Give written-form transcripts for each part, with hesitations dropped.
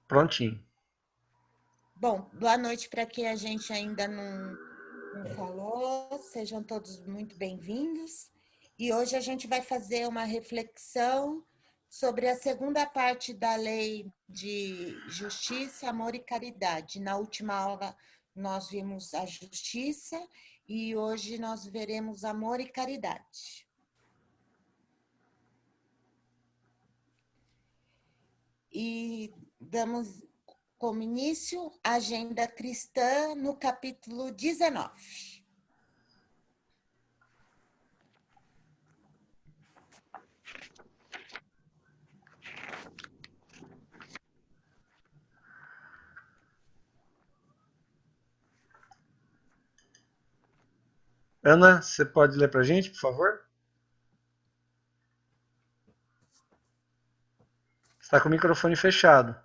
Prontinho. Bom, boa noite para quem a gente ainda não falou. Sejam todos muito bem-vindos. E hoje a gente vai fazer uma reflexão sobre a segunda parte da Lei de Justiça, Amor e Caridade. Na última aula nós vimos a justiça e hoje nós veremos amor e caridade. E damos como início a Agenda Cristã no capítulo 19. Ana, você pode ler para a gente, por favor? Está com o microfone fechado.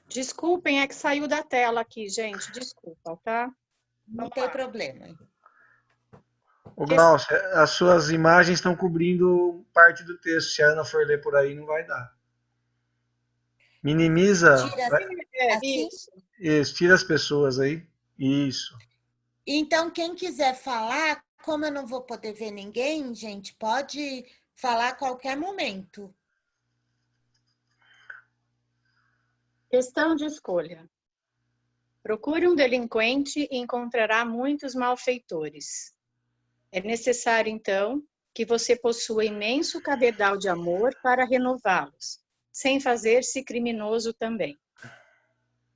Desculpem, é que saiu da tela aqui, gente. Desculpa, tá? Não tem problema. Ô, Glaucia, as suas imagens estão cobrindo parte do texto. Se a Ana for ler por aí, não vai dar. Minimiza. Tira assim? Isso, tira as pessoas aí. Isso. Então, quem quiser falar, como eu não vou poder ver ninguém, gente, pode falar a qualquer momento. Questão de escolha. Procure um delinquente e encontrará muitos malfeitores. É necessário, então, que você possua imenso cabedal de amor para renová-los, sem fazer-se criminoso também.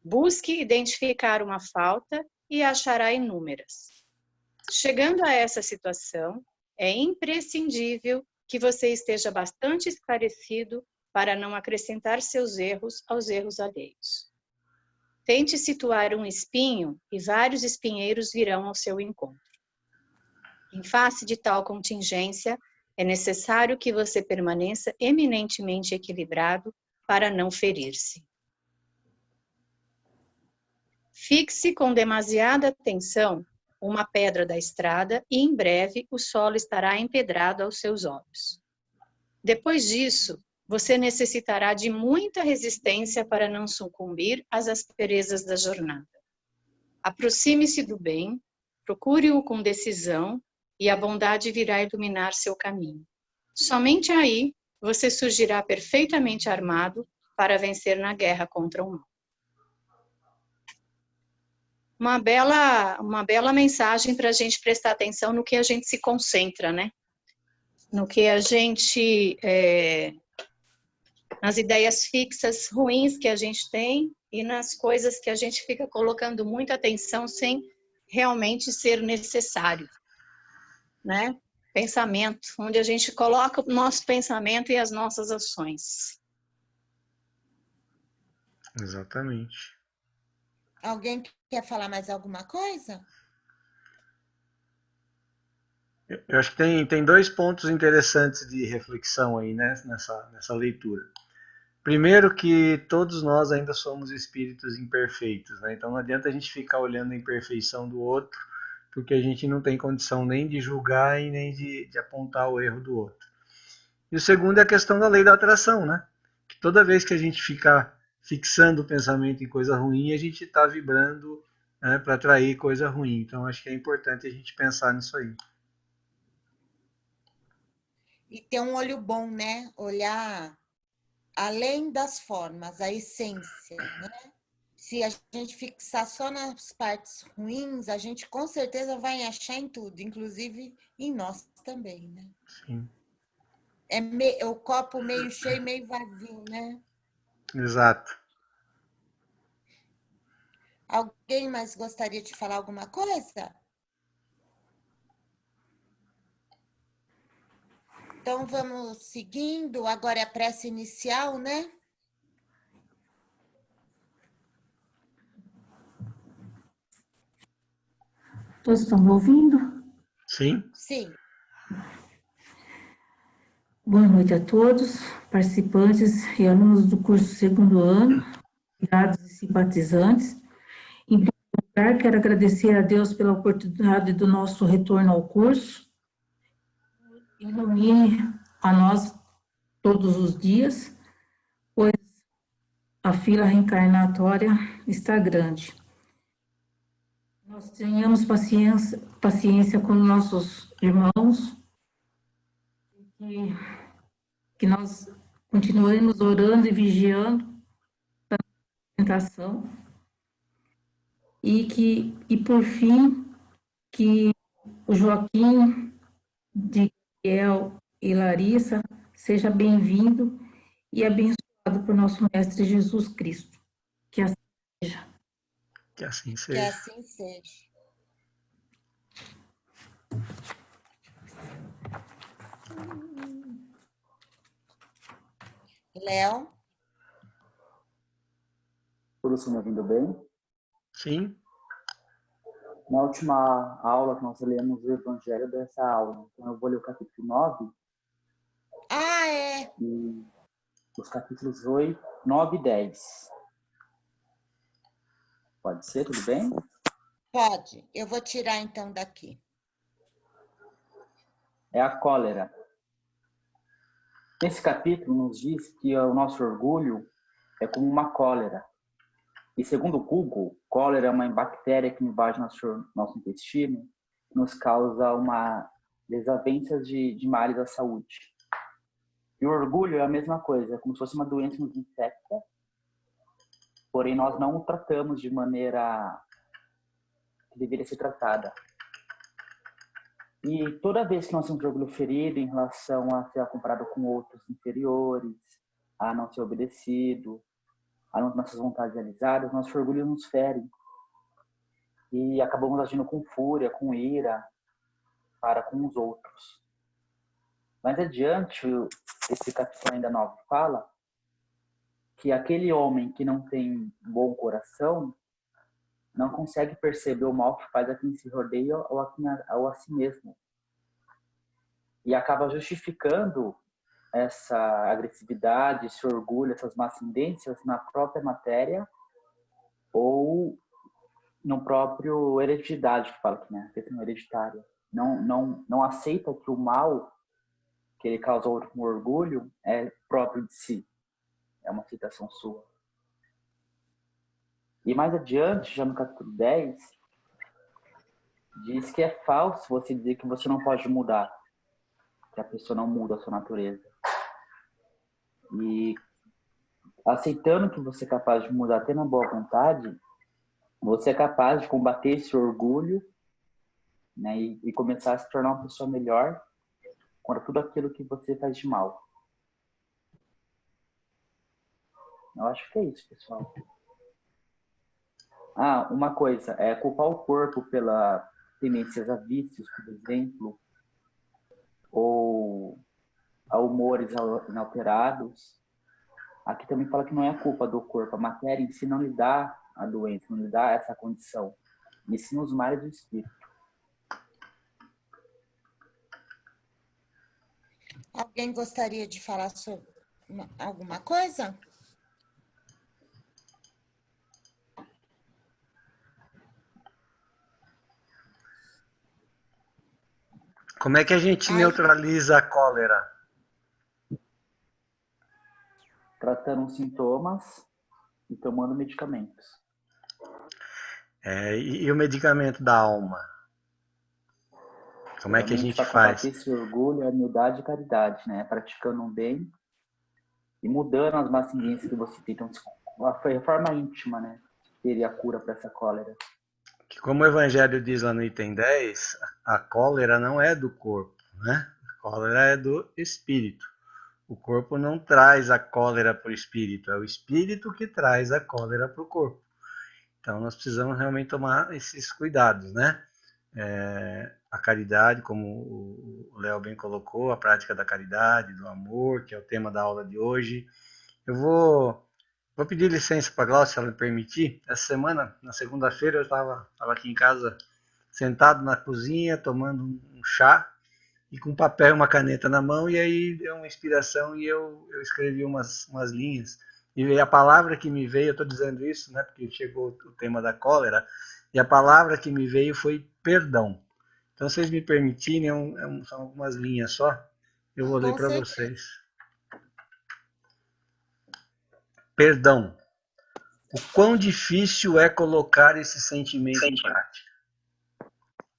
Busque identificar uma falta e achará inúmeras. Chegando a essa situação, é imprescindível que você esteja bastante esclarecido para não acrescentar seus erros aos erros alheios. Tente situar um espinho e vários espinheiros virão ao seu encontro. Em face de tal contingência, é necessário que você permaneça eminentemente equilibrado para não ferir-se. Fixe com demasiada atenção uma pedra da estrada e em breve o solo estará empedrado aos seus olhos. Depois disso, você necessitará de muita resistência para não sucumbir às asperezas da jornada. Aproxime-se do bem, procure-o com decisão e a bondade virá iluminar seu caminho. Somente aí você surgirá perfeitamente armado para vencer na guerra contra o mal. Uma bela mensagem para a gente prestar atenção no que a gente se concentra, né? No que a gente... nas ideias fixas ruins que a gente tem e nas coisas que a gente fica colocando muita atenção sem realmente ser necessário, né? Pensamento, onde a gente coloca o nosso pensamento e as nossas ações. Exatamente. Alguém quer falar mais alguma coisa? Eu acho que tem dois pontos interessantes de reflexão aí, né, nessa leitura. Primeiro que todos nós ainda somos espíritos imperfeitos, né? Então não adianta a gente ficar olhando a imperfeição do outro, porque a gente não tem condição nem de julgar e nem de apontar o erro do outro. E o segundo é a questão da lei da atração, né? Que toda vez que a gente ficar fixando o pensamento em coisa ruim, a gente está vibrando, né, para atrair coisa ruim. Então acho que é importante a gente pensar nisso aí. E ter um olho bom, né? Olhar além das formas, a essência, né? Se a gente fixar só nas partes ruins, a gente com certeza vai achar em tudo, inclusive em nós também, né? Sim. É o copo meio cheio, meio vazio, né? Exato. Alguém mais gostaria de falar alguma coisa? Então, vamos seguindo. Agora é a prece inicial, né? Todos estão me ouvindo? Sim. Sim. Boa noite a todos, participantes e alunos do curso segundo ano, aliados e simpatizantes. Então, Quero agradecer a Deus pela oportunidade do nosso retorno ao curso. Ilumine a nós todos os dias, pois a fila reencarnatória está grande. Nós tenhamos paciência com nossos irmãos, que nós continuemos orando e vigiando a tentação, e por fim, que o Joaquim, de Gabriel e Larissa seja bem-vindo e abençoado por nosso Mestre Jesus Cristo. Que assim seja. Que assim Que seja. assim seja. Léo? Todos estão me ouvindo bem? Sim? Na última aula que nós lemos o Evangelho dessa aula, então eu vou ler o capítulo 9 Ah, é. e os capítulos 8, 9 e 10. Pode ser, tudo bem? Pode. Eu vou tirar então daqui. É a cólera. Nesse capítulo nos diz que o nosso orgulho é como uma cólera. E segundo o Google, cólera é uma bactéria que invade nosso intestino e nos causa uma desavenças de males à saúde. E o orgulho é a mesma coisa, é como se fosse uma doença que nos infecta, porém nós não o tratamos de maneira que deveria ser tratada. E toda vez que nós temos orgulho ferido em relação a ser comparado com outros inferiores, a não ser obedecido, a nossas vontades realizadas, nosso orgulho nos fere. E acabamos agindo com fúria, com ira, para com os outros. Mais adiante, esse capítulo ainda 9 fala que aquele homem que não tem bom coração não consegue perceber o mal que faz a quem se rodeia ou a si mesmo. E acaba justificando essa agressividade, esse orgulho, essas más tendências na própria matéria ou no próprio heredidade, que fala aqui, né? A questão hereditária. Não aceita que o mal que ele causa outro com orgulho é próprio de si. É uma citação sua. E mais adiante, já no capítulo 10, diz que é falso você dizer que você não pode mudar, que a pessoa não muda a sua natureza. E aceitando que você é capaz de mudar, tendo boa vontade, você é capaz de combater esse orgulho, né, e começar a se tornar uma pessoa melhor contra tudo aquilo que você faz de mal. Eu acho que é isso, pessoal. Uma coisa, é culpar o corpo pela tendências a vícios, por exemplo, ou a humores inalterados. Aqui também fala que não é a culpa do corpo, a matéria em si não lhe dá a doença, não lhe dá essa condição, e sim os males do espírito. Alguém gostaria de falar sobre alguma coisa? Como é que a gente neutraliza a cólera? Tratando os sintomas e tomando medicamentos. E o medicamento da alma? Como é que a gente faz? Esse orgulho, a humildade e a caridade, né? Praticando um bem e mudando as más tendências que você tem. Então, a forma íntima, né? Teria a cura para essa cólera. Que como o Evangelho diz lá no item 10, a cólera não é do corpo, né? A cólera é do espírito. O corpo não traz a cólera para o espírito, é o espírito que traz a cólera para o corpo. Então nós precisamos realmente tomar esses cuidados, né? A caridade, como o Léo bem colocou, a prática da caridade, do amor, que é o tema da aula de hoje. Eu vou pedir licença para a Glaucia, se ela me permitir. Essa semana, na segunda-feira, eu estava aqui em casa, sentado na cozinha, tomando um chá, e com um papel e uma caneta na mão, e aí deu uma inspiração e eu escrevi umas linhas. E a palavra que me veio, eu estou dizendo isso, né, porque chegou o tema da cólera, E a palavra que me veio foi perdão. Então, se vocês me permitirem, são algumas linhas só. Eu vou ler Com para certeza. vocês. Perdão. O quão difícil é colocar esse sentimento em prática.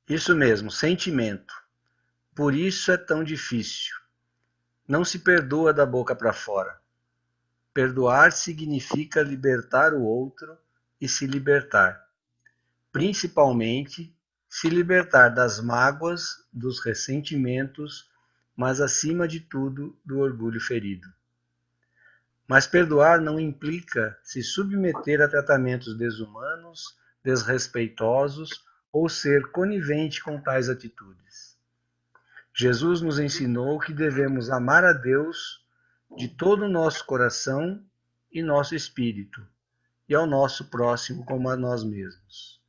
Isso mesmo, sentimento. Por isso é tão difícil. Não se perdoa da boca para fora. Perdoar significa libertar o outro e se libertar. Principalmente, se libertar das mágoas, dos ressentimentos, mas acima de tudo, do orgulho ferido. Mas perdoar não implica se submeter a tratamentos desumanos, desrespeitosos ou ser conivente com tais atitudes. Jesus nos ensinou que devemos amar a Deus de todo o nosso coração e nosso espírito, e ao nosso próximo como a nós mesmos.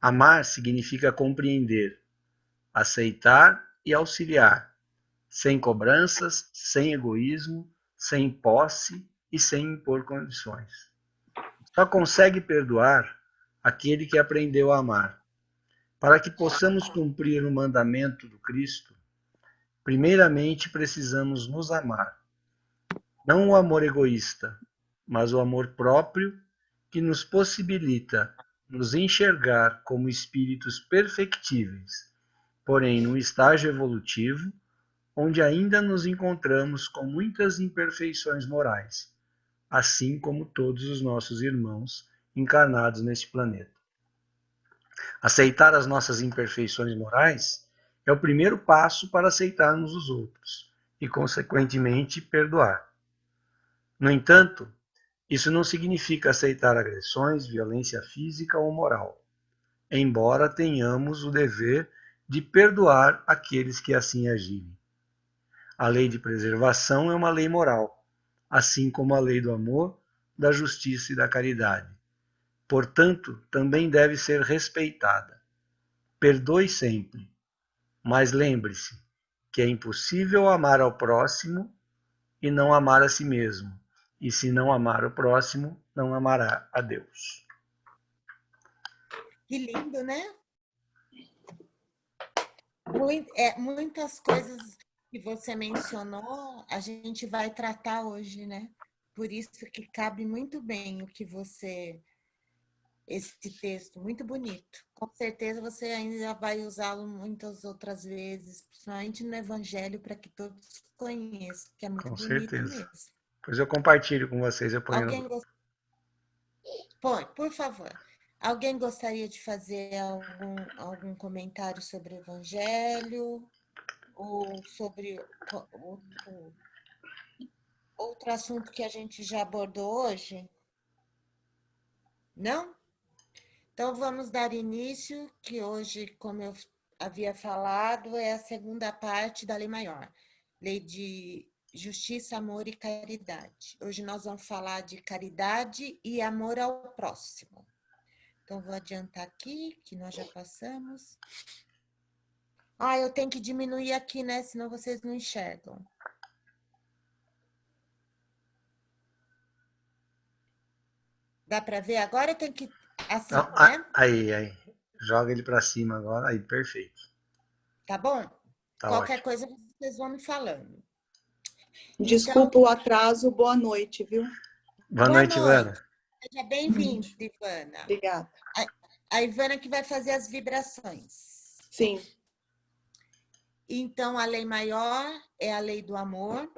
Amar significa compreender, aceitar e auxiliar, sem cobranças, sem egoísmo, sem posse e sem impor condições. Só consegue perdoar aquele que aprendeu a amar. Para que possamos cumprir o mandamento do Cristo, primeiramente precisamos nos amar. Não o amor egoísta, mas o amor próprio que nos possibilita nos enxergar como espíritos perfectíveis, porém num estágio evolutivo onde ainda nos encontramos com muitas imperfeições morais, assim como todos os nossos irmãos encarnados neste planeta. Aceitar as nossas imperfeições morais é o primeiro passo para aceitarmos os outros e, consequentemente, perdoar. No entanto, isso não significa aceitar agressões, violência física ou moral, embora tenhamos o dever de perdoar aqueles que assim agirem. A lei de preservação é uma lei moral, assim como a lei do amor, da justiça e da caridade. Portanto, também deve ser respeitada. Perdoe sempre, mas lembre-se que é impossível amar ao próximo e não amar a si mesmo. E se não amar o próximo, não amará a Deus. Que lindo, né? Muitas coisas que você mencionou, a gente vai tratar hoje, né? Por isso que cabe muito bem o que você, esse texto, muito bonito. Com certeza você ainda vai usá-lo muitas outras vezes, principalmente no Evangelho, para que todos conheçam, que é muito Com bonito certeza. mesmo. Pois eu compartilho com vocês, eu ponho Alguém Põe, por favor. Alguém gostaria de fazer algum comentário sobre o Evangelho ou sobre outro assunto que a gente já abordou hoje? Não? Então vamos dar início, que hoje, como eu havia falado, é a segunda parte da Lei Maior, Lei de Justiça, Amor e Caridade. Hoje nós vamos falar de caridade e amor ao próximo. Então, vou adiantar aqui, que nós já passamos. Eu tenho que diminuir aqui, né? Senão vocês não enxergam. Dá para ver agora? Tem que assim, Não, né? aí. Joga ele para cima agora. Aí, perfeito. Tá bom? Tá Qualquer ótimo. coisa vocês vão me falando. Desculpa Então, o atraso, boa noite, viu? Boa boa noite, Ivana. noite. Seja bem-vinda, Ivana. Obrigada. A Ivana que vai fazer as vibrações. Sim. Então, a lei maior é a lei do amor.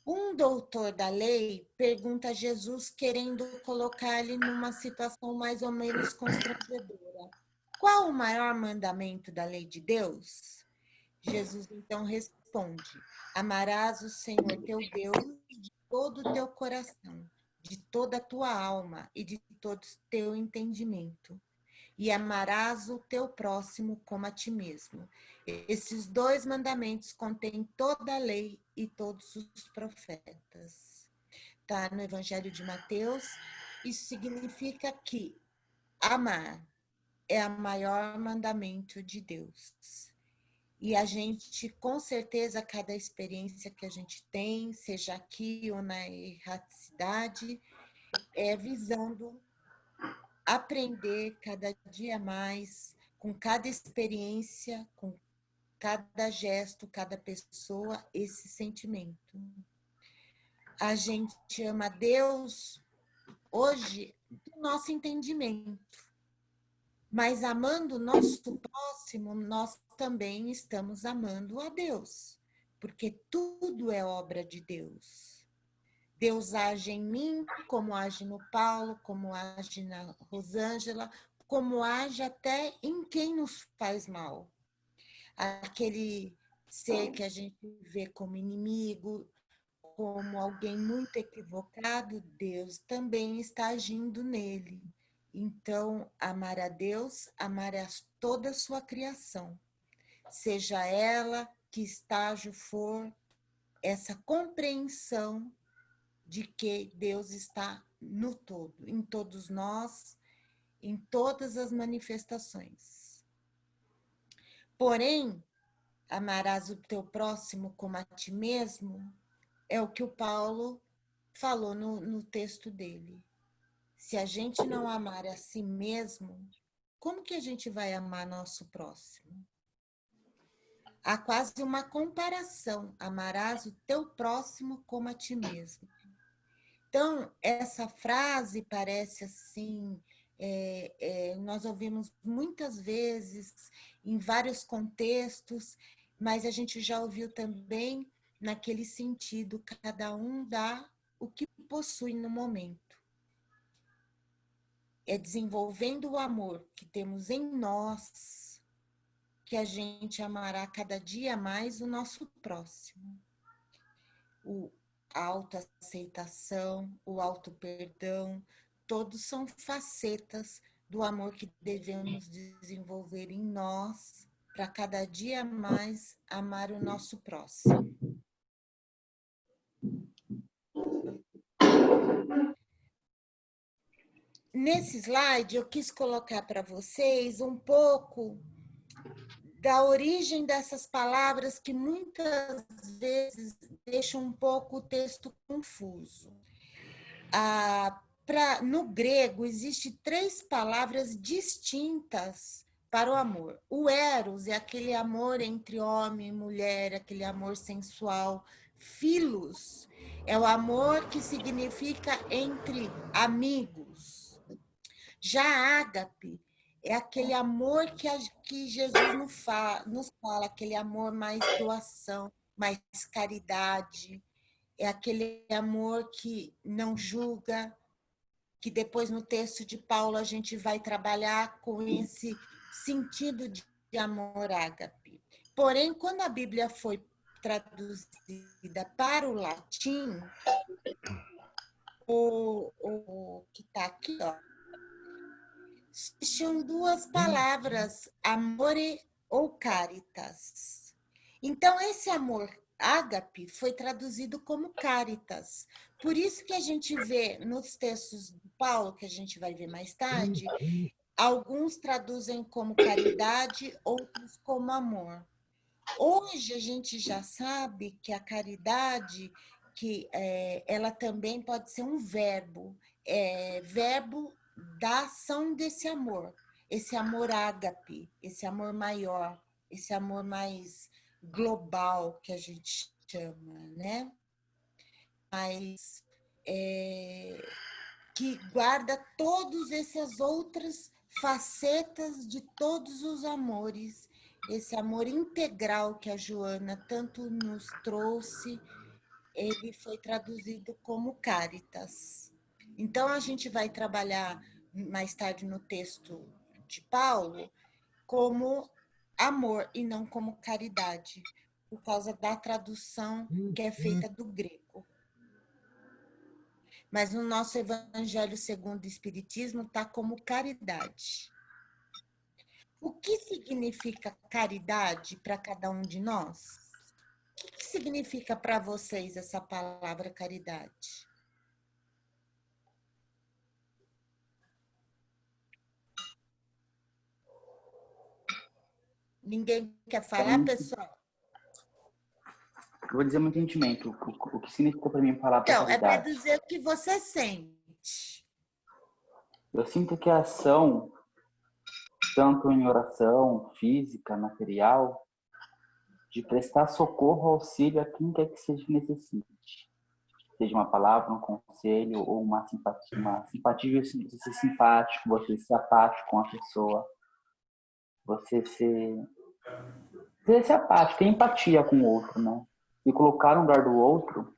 Um doutor da lei pergunta a Jesus, querendo colocar ele numa situação mais ou menos constrangedora. Qual o maior mandamento da lei de Deus? Jesus então responde: amarás o Senhor teu Deus de todo o teu coração, de toda a tua alma e de todo o teu entendimento. E amarás o teu próximo como a ti mesmo. Esses dois mandamentos contêm toda a lei e todos os profetas. Está no Evangelho de Mateus. Isso significa que amar é o maior mandamento de Deus. E a gente, com certeza, cada experiência que a gente tem, seja aqui ou na erraticidade, é visando aprender cada dia mais, com cada experiência, com cada gesto, cada pessoa, esse sentimento. A gente ama Deus hoje do nosso entendimento, mas amando o nosso próximo, nós também estamos amando a Deus, porque tudo é obra de Deus. Deus age em mim, como age no Paulo, como age na Rosângela, como age até em quem nos faz mal. Aquele ser que a gente vê como inimigo, como alguém muito equivocado, Deus também está agindo nele. Então, amar a Deus, amar a toda a sua criação, seja ela que estágio for, essa compreensão de que Deus está no todo, em todos nós, em todas as manifestações. Porém, amarás o teu próximo como a ti mesmo, é o que o Paulo falou no texto dele. Se a gente não amar a si mesmo, como que a gente vai amar nosso próximo? Há quase uma comparação. Amarás o teu próximo como a ti mesmo. Então, essa frase parece assim, nós ouvimos muitas vezes, em vários contextos, mas a gente já ouviu também naquele sentido, cada um dá o que possui no momento. É desenvolvendo o amor que temos em nós que a gente amará cada dia mais o nosso próximo. A autoaceitação, o auto-perdão, todos são facetas do amor que devemos desenvolver em nós para cada dia mais amar o nosso próximo. Nesse slide, eu quis colocar para vocês um pouco da origem dessas palavras que muitas vezes deixam um pouco o texto confuso. No grego, existem 3 palavras distintas para o amor. O eros é aquele amor entre homem e mulher, aquele amor sensual. Philos é o amor que significa entre amigos. Já ágape é aquele amor que Jesus nos fala, aquele amor mais doação, mais caridade, é aquele amor que não julga, que depois no texto de Paulo a gente vai trabalhar com esse sentido de amor ágape. Porém, quando a Bíblia foi traduzida para o latim, o que está aqui, ó, existiam 2 palavras, amore ou caritas. Então, esse amor ágape foi traduzido como caritas. Por isso que a gente vê nos textos de Paulo, que a gente vai ver mais tarde, alguns traduzem como caridade, outros como amor. Hoje a gente já sabe que a caridade, ela também pode ser um verbo, verbo da ação desse amor, esse amor ágape, esse amor maior, esse amor mais global que a gente chama, né? Mas que guarda todas essas outras facetas de todos os amores, esse amor integral que a Joana tanto nos trouxe, ele foi traduzido como caritas. Então, a gente vai trabalhar mais tarde no texto de Paulo como amor e não como caridade, por causa da tradução que é feita do grego. Mas no nosso Evangelho segundo o Espiritismo está como caridade. O que significa caridade para cada um de nós? O que significa para vocês essa palavra caridade? Ninguém quer falar, pessoal? Eu vou dizer meu entendimento. O que significou para mim a palavra Então, caridade? é para dizer o que você sente. Eu sinto que a ação, tanto em oração, física, material, de prestar socorro, auxílio a quem quer que seja que necessite. Seja uma palavra, um conselho ou uma simpatia, você ser simpático, você ser apático com a pessoa, você ser apático, ter empatia com o outro, né? E colocar no lugar do outro,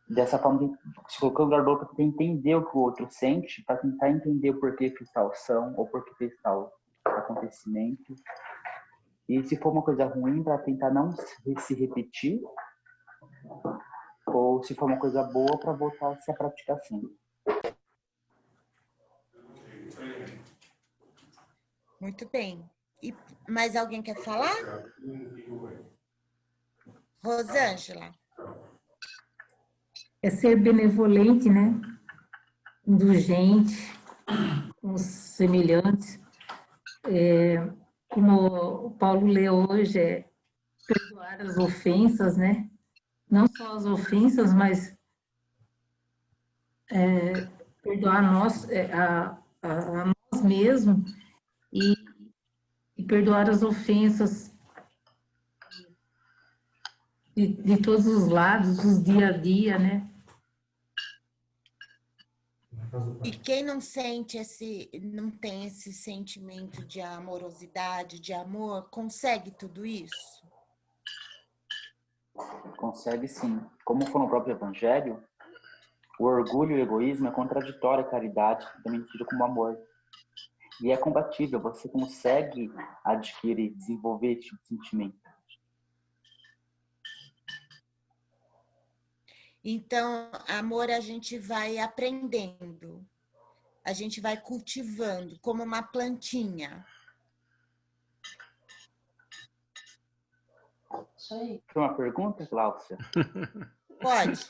dessa forma, se colocar no lugar do outro, para entender o que o outro sente, para tentar entender o porquê fez tal ação ou porquê fez tal acontecimento. E se for uma coisa ruim, para tentar não se repetir, ou se for uma coisa boa, para voltar a se praticar sempre. Muito bem. E mais alguém quer falar? Rosângela. É ser benevolente, né? Indulgente com os semelhantes. Como o Paulo leu hoje, é perdoar as ofensas, né? Não só as ofensas, mas perdoar a nós mesmos e perdoar as ofensas de todos os lados, dos dia a dia, né? E quem não sente não tem esse sentimento de amorosidade, de amor, consegue tudo isso? Consegue sim. Como for no próprio Evangelho, o orgulho e o egoísmo é contraditório à caridade, também tido como amor. E é compatível, você consegue adquirir, desenvolver esse tipo de sentimento. Então, amor a gente vai aprendendo, a gente vai cultivando como uma plantinha. Foi uma pergunta, Cláudia? Pode?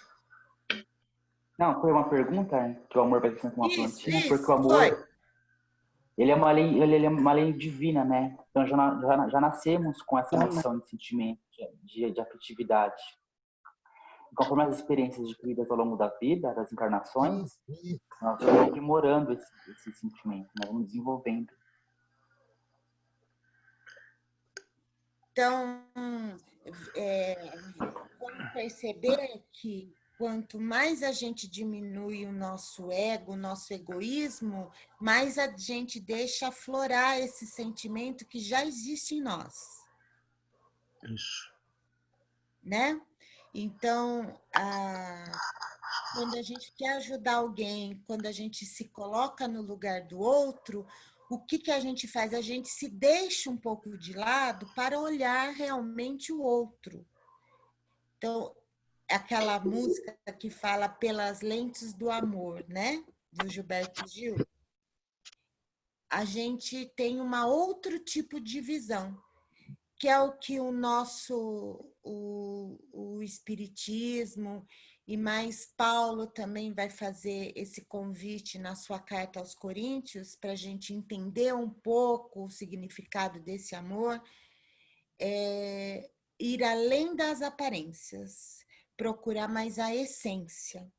Não, foi uma pergunta que o amor vai ser uma plantinha, porque o Isso, foi. amor, ele é uma lei divina, né? Então já nascemos com essa noção de sentimento, de afetividade. E conforme as experiências adquiridas ao longo da vida, das encarnações, nós vamos aprimorando esse sentimento, nós vamos desenvolvendo. Então, vamos perceber que quanto mais a gente diminui o nosso ego, o nosso egoísmo, mais a gente deixa aflorar esse sentimento que já existe em nós. Isso. Né? Então, quando a gente quer ajudar alguém, quando a gente se coloca no lugar do outro, o que a gente faz? A gente se deixa um pouco de lado para olhar realmente o outro. Então, aquela música que fala pelas lentes do amor, né? Do Gilberto Gil. A gente tem um outro tipo de visão, que é o que o Espiritismo e mais Paulo também vai fazer esse convite na sua carta aos Coríntios, para a gente entender um pouco o significado desse amor, ir além das aparências, procurar mais a essência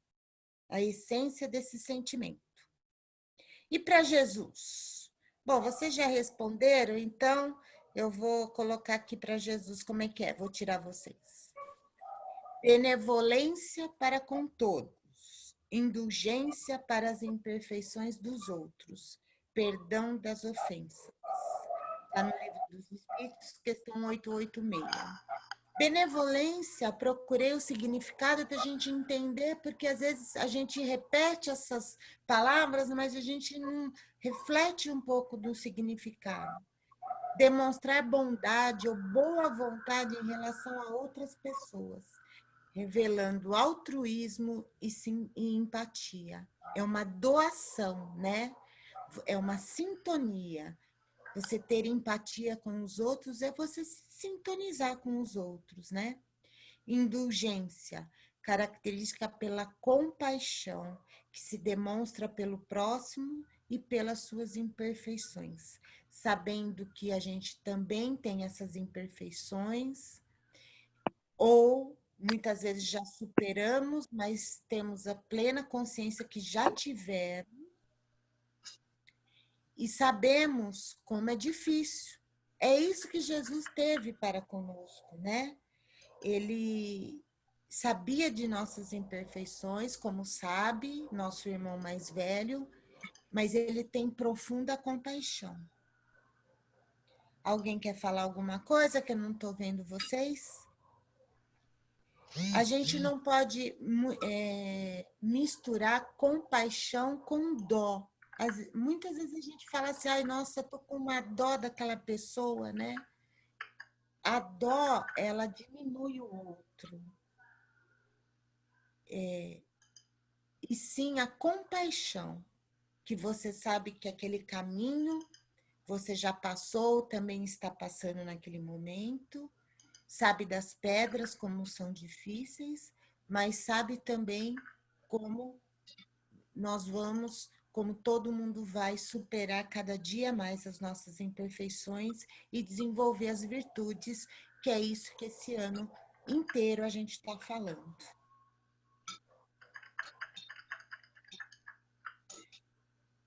desse sentimento. E para Jesus? Bom, vocês já responderam, então eu vou colocar aqui para Jesus como é que é, vou tirar vocês. Benevolência para com todos, indulgência para as imperfeições dos outros, perdão das ofensas. Está no Livro dos Espíritos, questão 886. Benevolência, procurei o significado para a gente entender, porque às vezes a gente repete essas palavras, mas a gente não reflete um pouco do significado. Demonstrar bondade ou boa vontade em relação a outras pessoas, revelando altruísmo e empatia. É uma doação, né? É uma sintonia. Você ter empatia com os outros é você se sintonizar com os outros, né? Indulgência, característica pela compaixão, que se demonstra pelo próximo e pelas suas imperfeições, sabendo que a gente também tem essas imperfeições, ou muitas vezes já superamos, mas temos a plena consciência que já tiveram, e sabemos como é difícil. É isso que Jesus teve para conosco, né? Ele sabia de nossas imperfeições, como sabe nosso irmão mais velho, mas ele tem profunda compaixão. Alguém quer falar alguma coisa que eu não estou vendo vocês? A gente não pode misturar compaixão com dó. Muitas vezes a gente fala assim, ai, nossa, eu tô com uma dó daquela pessoa, né? A dó, ela diminui o outro. E sim a compaixão, que você sabe que aquele caminho você já passou, também está passando naquele momento, sabe das pedras como são difíceis, mas sabe também como nós vamos, como todo mundo vai superar cada dia mais as nossas imperfeições e desenvolver as virtudes, que é isso que esse ano inteiro a gente está falando.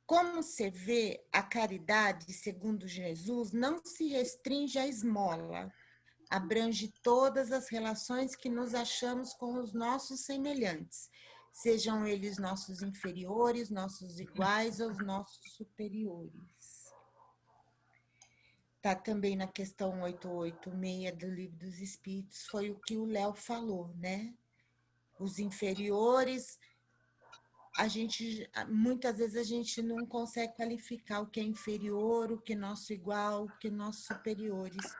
Como você vê, a caridade, segundo Jesus, não se restringe à esmola, abrange todas as relações que nos achamos com os nossos semelhantes, sejam eles nossos inferiores, nossos iguais ou os nossos superiores. Está também na questão 886 do Livro dos Espíritos, foi o que o Léo falou, né? Os inferiores, muitas vezes a gente não consegue qualificar o que é inferior, o que é nosso igual, o que é nossos superiores.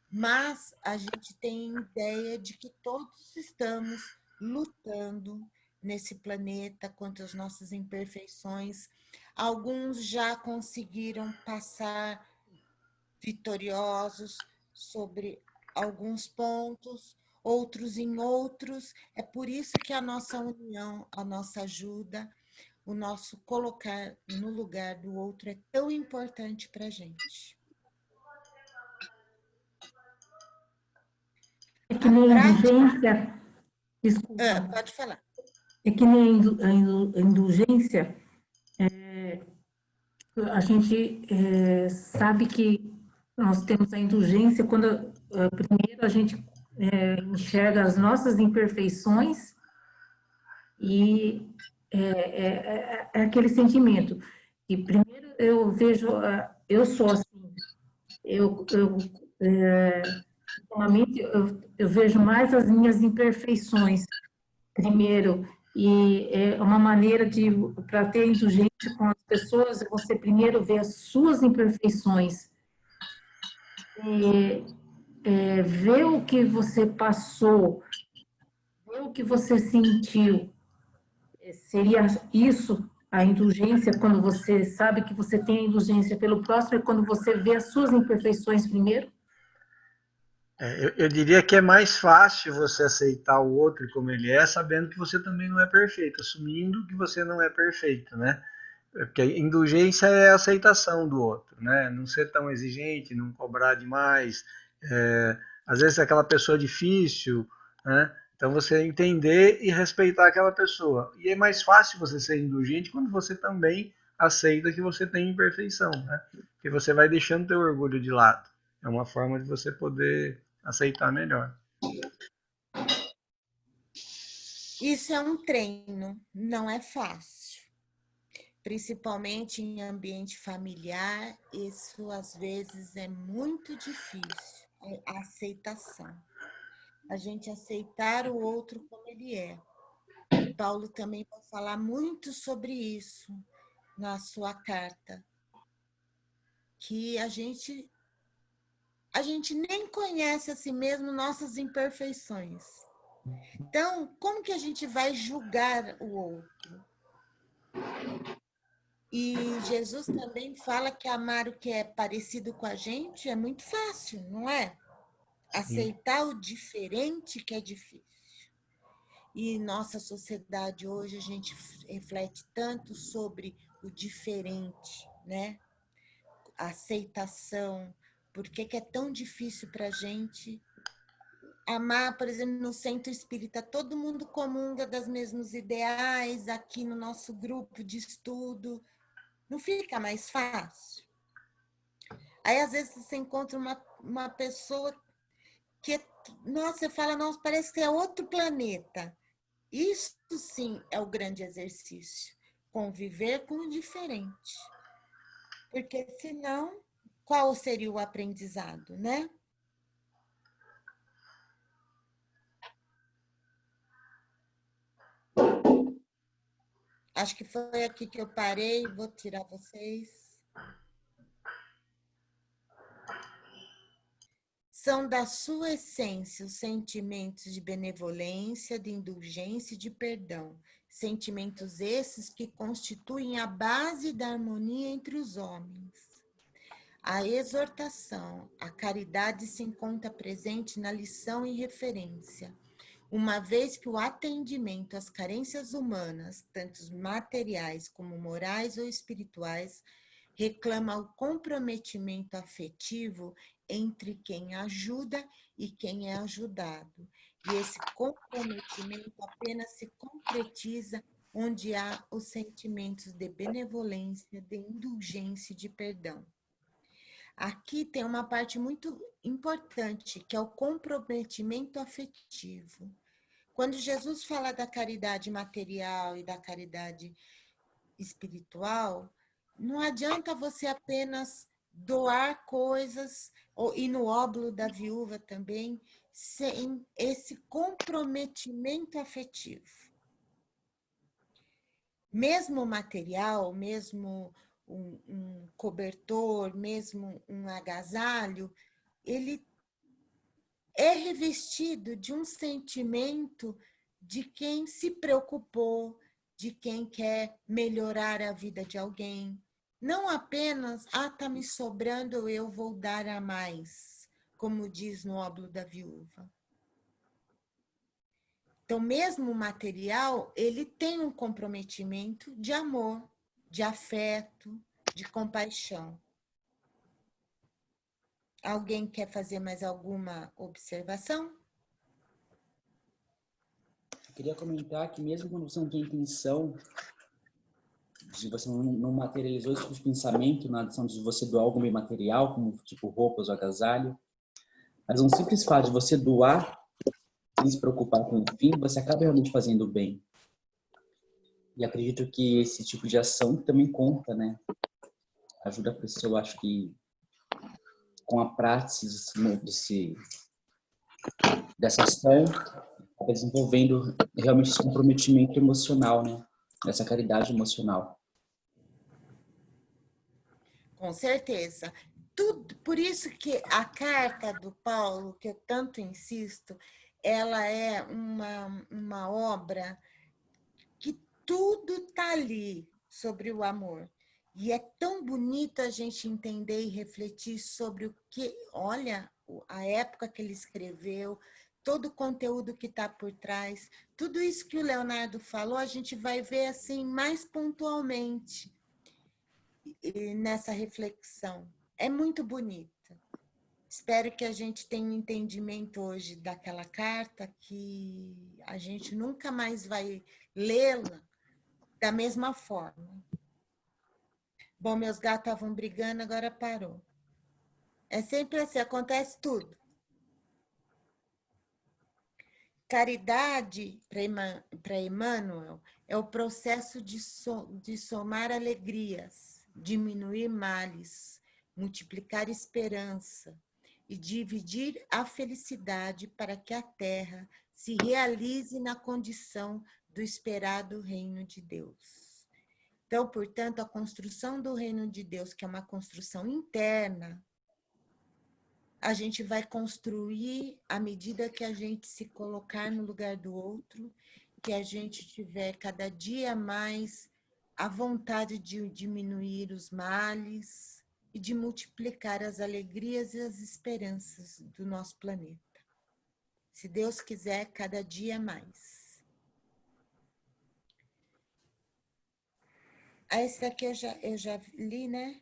Mas a gente tem ideia de que todos estamos lutando nesse planeta contra as nossas imperfeições. Alguns já conseguiram passar vitoriosos sobre alguns pontos, outros em outros. É por isso que a nossa união, a nossa ajuda, o nosso colocar no lugar do outro é tão importante para a gente. É que nem a indulgência, desculpa, Pode falar. é que nem a indulgência, a gente sabe que nós temos a indulgência quando primeiro a gente enxerga as nossas imperfeições e é aquele sentimento. E primeiro eu vejo, eu sou assim, normalmente eu vejo mais as minhas imperfeições primeiro, e é uma maneira para ter indulgência com as pessoas, você primeiro vê as suas imperfeições, ver o que você passou, ver o que você sentiu. Seria isso a indulgência, quando você sabe que você tem a indulgência pelo próximo, é quando você vê as suas imperfeições primeiro? Eu diria que é mais fácil você aceitar o outro como ele é, sabendo que você também não é perfeito, assumindo que você não é perfeito, né? Porque a indulgência é a aceitação do outro, né? Não ser tão exigente, não cobrar demais. Às vezes é aquela pessoa difícil, né? Então você entender e respeitar aquela pessoa. E é mais fácil você ser indulgente quando você também aceita que você tem imperfeição, né? Porque você vai deixando teu orgulho de lado. É uma forma de você poder aceitar melhor. Isso é um treino, não é fácil. Principalmente em ambiente familiar, isso às vezes é muito difícil, a aceitação. A gente aceitar o outro como ele é. E Paulo também vai falar muito sobre isso na sua carta, que a gente nem conhece a si mesmo, nossas imperfeições. Então, como que a gente vai julgar o outro? E Jesus também fala que amar o que é parecido com a gente é muito fácil, não é? Aceitar o diferente que é difícil. E nossa sociedade hoje a gente reflete tanto sobre o diferente, né? A aceitação. Por que é tão difícil para a gente amar, por exemplo, no centro espírita, todo mundo comunga das mesmos ideais, aqui no nosso grupo de estudo, Não fica mais fácil? Aí, às vezes, você encontra uma pessoa que, nossa, você fala, nossa, parece que é outro planeta. Isso, sim, é o grande exercício. Conviver com o diferente. Porque, senão, qual seria o aprendizado, né? Acho que foi aqui que eu parei. Vou tirar vocês. São da sua essência os sentimentos de benevolência, de indulgência e de perdão. Sentimentos esses que constituem a base da harmonia entre os homens. A exortação, a caridade se encontra presente na lição e referência, uma vez que o atendimento às carências humanas, tanto materiais como morais ou espirituais, reclama o comprometimento afetivo entre quem ajuda e quem é ajudado. E esse comprometimento apenas se concretiza onde há os sentimentos de benevolência, de indulgência e de perdão. Aqui tem uma parte muito importante, que é o comprometimento afetivo. Quando Jesus fala da caridade material e da caridade espiritual, não adianta você apenas doar coisas, e no óbolo da viúva também, sem esse comprometimento afetivo. Mesmo material, mesmo um cobertor, mesmo um agasalho, ele é revestido de um sentimento de quem se preocupou, de quem quer melhorar a vida de alguém. Não apenas, tá me sobrando, eu vou dar a mais, como diz no óbolo da viúva. Então, mesmo o material, ele tem um comprometimento de amor, de afeto, de compaixão. Alguém quer fazer mais alguma observação? Eu queria comentar que mesmo quando você não tem intenção, se você não materializou esse tipo de pensamento na adição de você doar algo meio material, como tipo roupas ou agasalho, mas um simples fato de você doar, sem se preocupar com o fim, você acaba realmente fazendo bem. E acredito que esse tipo de ação também conta, né? Ajuda a pessoa, acho que com a prática dessa ação, acaba desenvolvendo realmente esse comprometimento emocional, né? Essa caridade emocional. Com certeza. Tudo, por isso que a carta do Paulo, que eu tanto insisto, ela é uma obra que tudo está ali sobre o amor. E é tão bonito a gente entender e refletir sobre o que, olha, a época que ele escreveu, todo o conteúdo que está por trás, tudo isso que o Leonardo falou, a gente vai ver assim mais pontualmente nessa reflexão. É muito bonita. Espero que a gente tenha um entendimento hoje daquela carta, que a gente nunca mais vai lê-la da mesma forma. Bom, meus gatos estavam brigando, agora parou. É sempre assim, acontece tudo. Caridade, para Emmanuel, é o processo de somar alegrias, diminuir males, multiplicar esperança e dividir a felicidade para que a terra se realize na condição do esperado reino de Deus. Então, portanto, a construção do reino de Deus, que é uma construção interna, a gente vai construir à medida que a gente se colocar no lugar do outro, que a gente tiver cada dia mais a vontade de diminuir os males e de multiplicar as alegrias e as esperanças do nosso planeta. Se Deus quiser, cada dia mais. Esse aqui eu já li, né?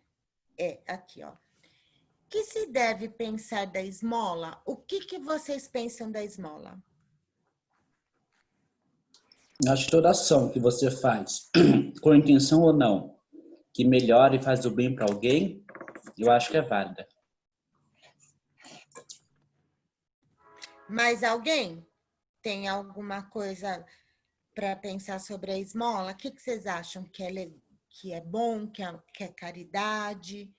Aqui, ó. Que se deve pensar da esmola? O que vocês pensam da esmola? Acho que toda ação que você faz, com intenção ou não, que melhora e faz o bem para alguém, eu acho que é válida. Mais alguém tem alguma coisa para pensar sobre a esmola? O que vocês acham que é bom, que é caridade?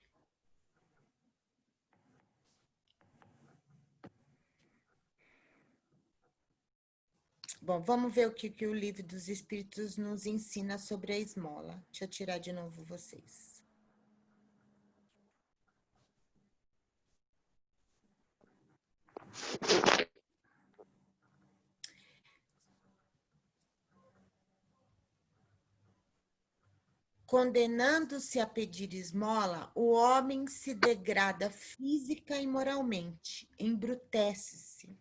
Bom, vamos ver o que o Livro dos Espíritos nos ensina sobre a esmola. Deixa eu tirar de novo vocês. Condenando-se a pedir esmola, o homem se degrada física e moralmente, embrutece-se.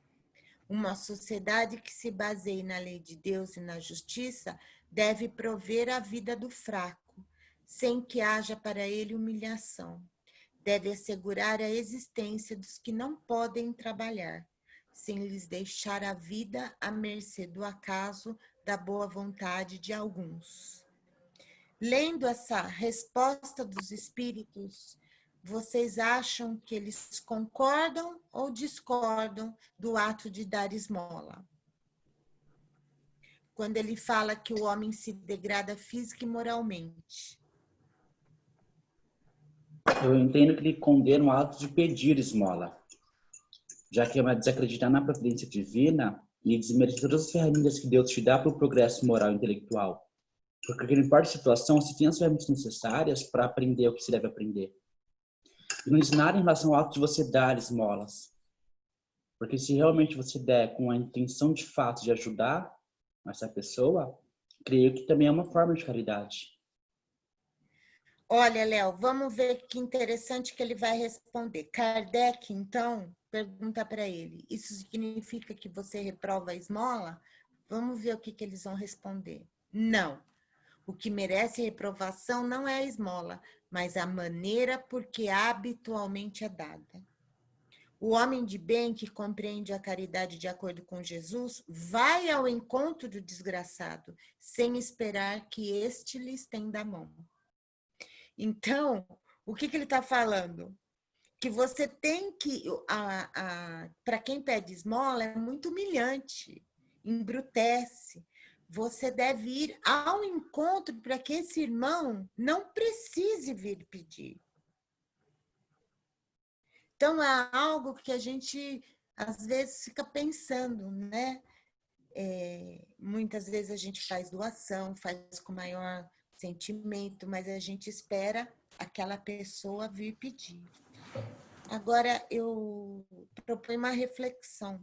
Uma sociedade que se baseie na lei de Deus e na justiça deve prover a vida do fraco, sem que haja para ele humilhação. Deve assegurar a existência dos que não podem trabalhar, sem lhes deixar a vida à mercê do acaso, da boa vontade de alguns. Lendo essa resposta dos espíritos, vocês acham que eles concordam ou discordam do ato de dar esmola? Quando ele fala que o homem se degrada física e moralmente. Eu entendo que ele condena o ato de pedir esmola, já que é uma desacreditar na providência divina e desmerecer todas as ferramentas que Deus te dá para o progresso moral e intelectual. Porque não importa a situação, se tem as ferramentas necessárias para aprender o que se deve aprender. E não diz nada em relação ao ato de você dar esmolas. Porque se realmente você der com a intenção de fato de ajudar essa pessoa, creio que também é uma forma de caridade. Olha, Léo, vamos ver que interessante que ele vai responder. Kardec, então, pergunta para ele, isso significa que você reprova a esmola? Vamos ver o que eles vão responder. Não. O que merece reprovação não é a esmola, mas a maneira por que habitualmente é dada. O homem de bem que compreende a caridade de acordo com Jesus vai ao encontro do desgraçado, sem esperar que este lhe estenda a mão. Então, o que ele está falando? Que você tem que... para quem pede esmola, é muito humilhante, embrutece. Você deve ir ao encontro para que esse irmão não precise vir pedir. Então, é algo que a gente, às vezes, fica pensando, né? Muitas vezes a gente faz doação, faz com maior sentimento, mas a gente espera aquela pessoa vir pedir. Agora, eu proponho uma reflexão.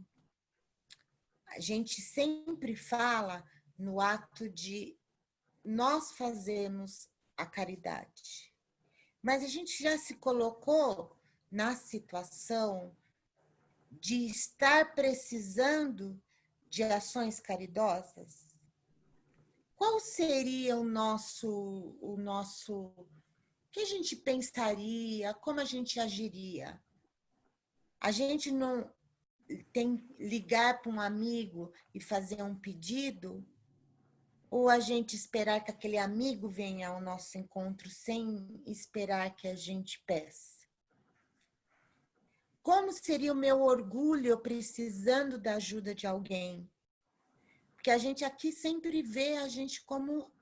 A gente sempre fala no ato de nós fazermos a caridade. Mas a gente já se colocou na situação de estar precisando de ações caridosas? Qual seria o que a gente pensaria, como a gente agiria? A gente não tem ligar para um amigo e fazer um pedido? Ou a gente esperar que aquele amigo venha ao nosso encontro sem esperar que a gente peça? Como seria o meu orgulho eu precisando da ajuda de alguém? Porque a gente aqui sempre vê a gente como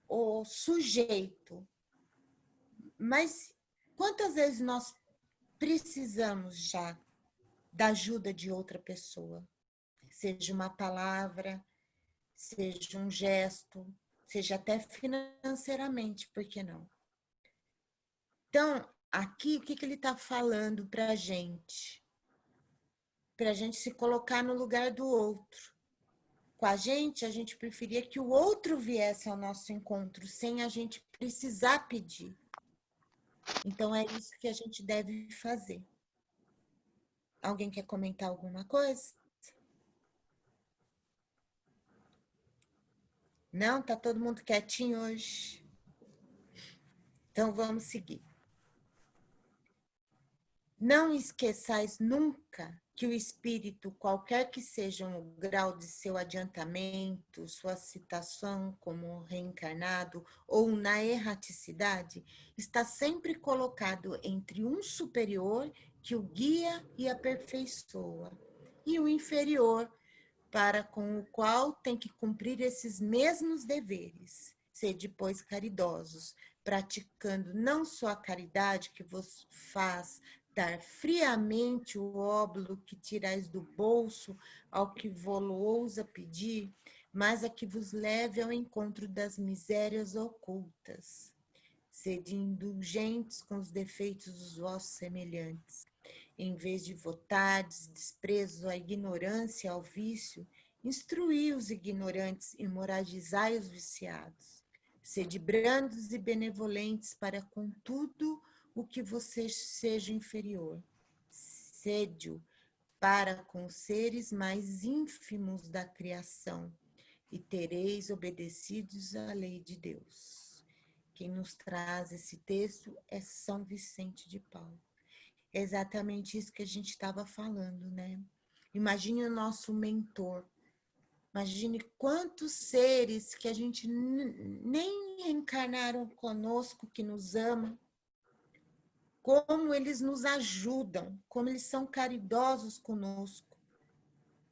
o sujeito. Mas quantas vezes nós precisamos já da ajuda de outra pessoa? Seja uma palavra, seja um gesto, seja até financeiramente, por que não? Então, aqui, o que ele está falando para a gente? Para a gente se colocar no lugar do outro. Com a gente preferia que o outro viesse ao nosso encontro, sem a gente precisar pedir. Então, é isso que a gente deve fazer. Alguém quer comentar alguma coisa? Não? Tá todo mundo quietinho hoje? Então, vamos seguir. Não esqueçais nunca que o espírito, qualquer que seja o grau de seu adiantamento, sua citação como reencarnado ou na erraticidade, está sempre colocado entre um superior que o guia e aperfeiçoa, e o inferior, para com o qual tem que cumprir esses mesmos deveres. Sede, pois, caridosos, praticando não só a caridade que vos faz dar friamente o óbolo que tirais do bolso ao que vô-lo ousa pedir, mas a que vos leve ao encontro das misérias ocultas. Sede indulgentes com os defeitos dos vossos semelhantes. Em vez de votardes desprezo à ignorância e ao vício, instruí os ignorantes e moralizai os viciados. Sede brandos e benevolentes para com tudo o que você seja inferior. Sede-o para com os seres mais ínfimos da criação, e tereis obedecidos à lei de Deus. Quem nos traz esse texto é São Vicente de Paulo. É exatamente isso que a gente estava falando, né? Imagine o nosso mentor. Imagine quantos seres que a gente nem encarnaram conosco, que nos amam, como eles nos ajudam, como eles são caridosos conosco,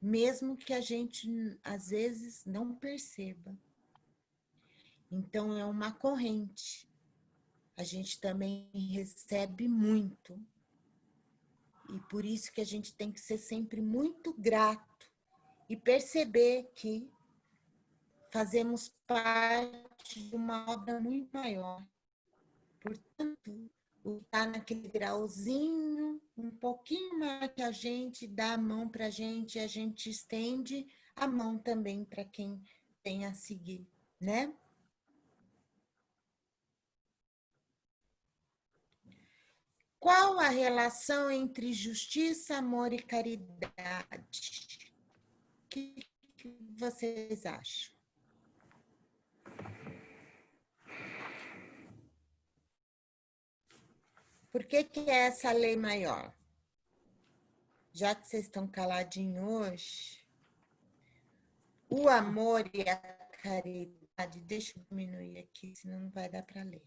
mesmo que a gente, às vezes, não perceba. Então, é uma corrente. A gente também recebe muito. E por isso que a gente tem que ser sempre muito grato e perceber que fazemos parte de uma obra muito maior. Portanto, o que está naquele grauzinho, um pouquinho mais que a gente, dá a mão para a gente estende a mão também para quem tem a seguir, né? Qual a relação entre justiça, amor e caridade? O que vocês acham? Por que é essa lei maior? Já que vocês estão caladinhos hoje, o amor e a caridade, deixa eu diminuir aqui, senão não vai dar para ler.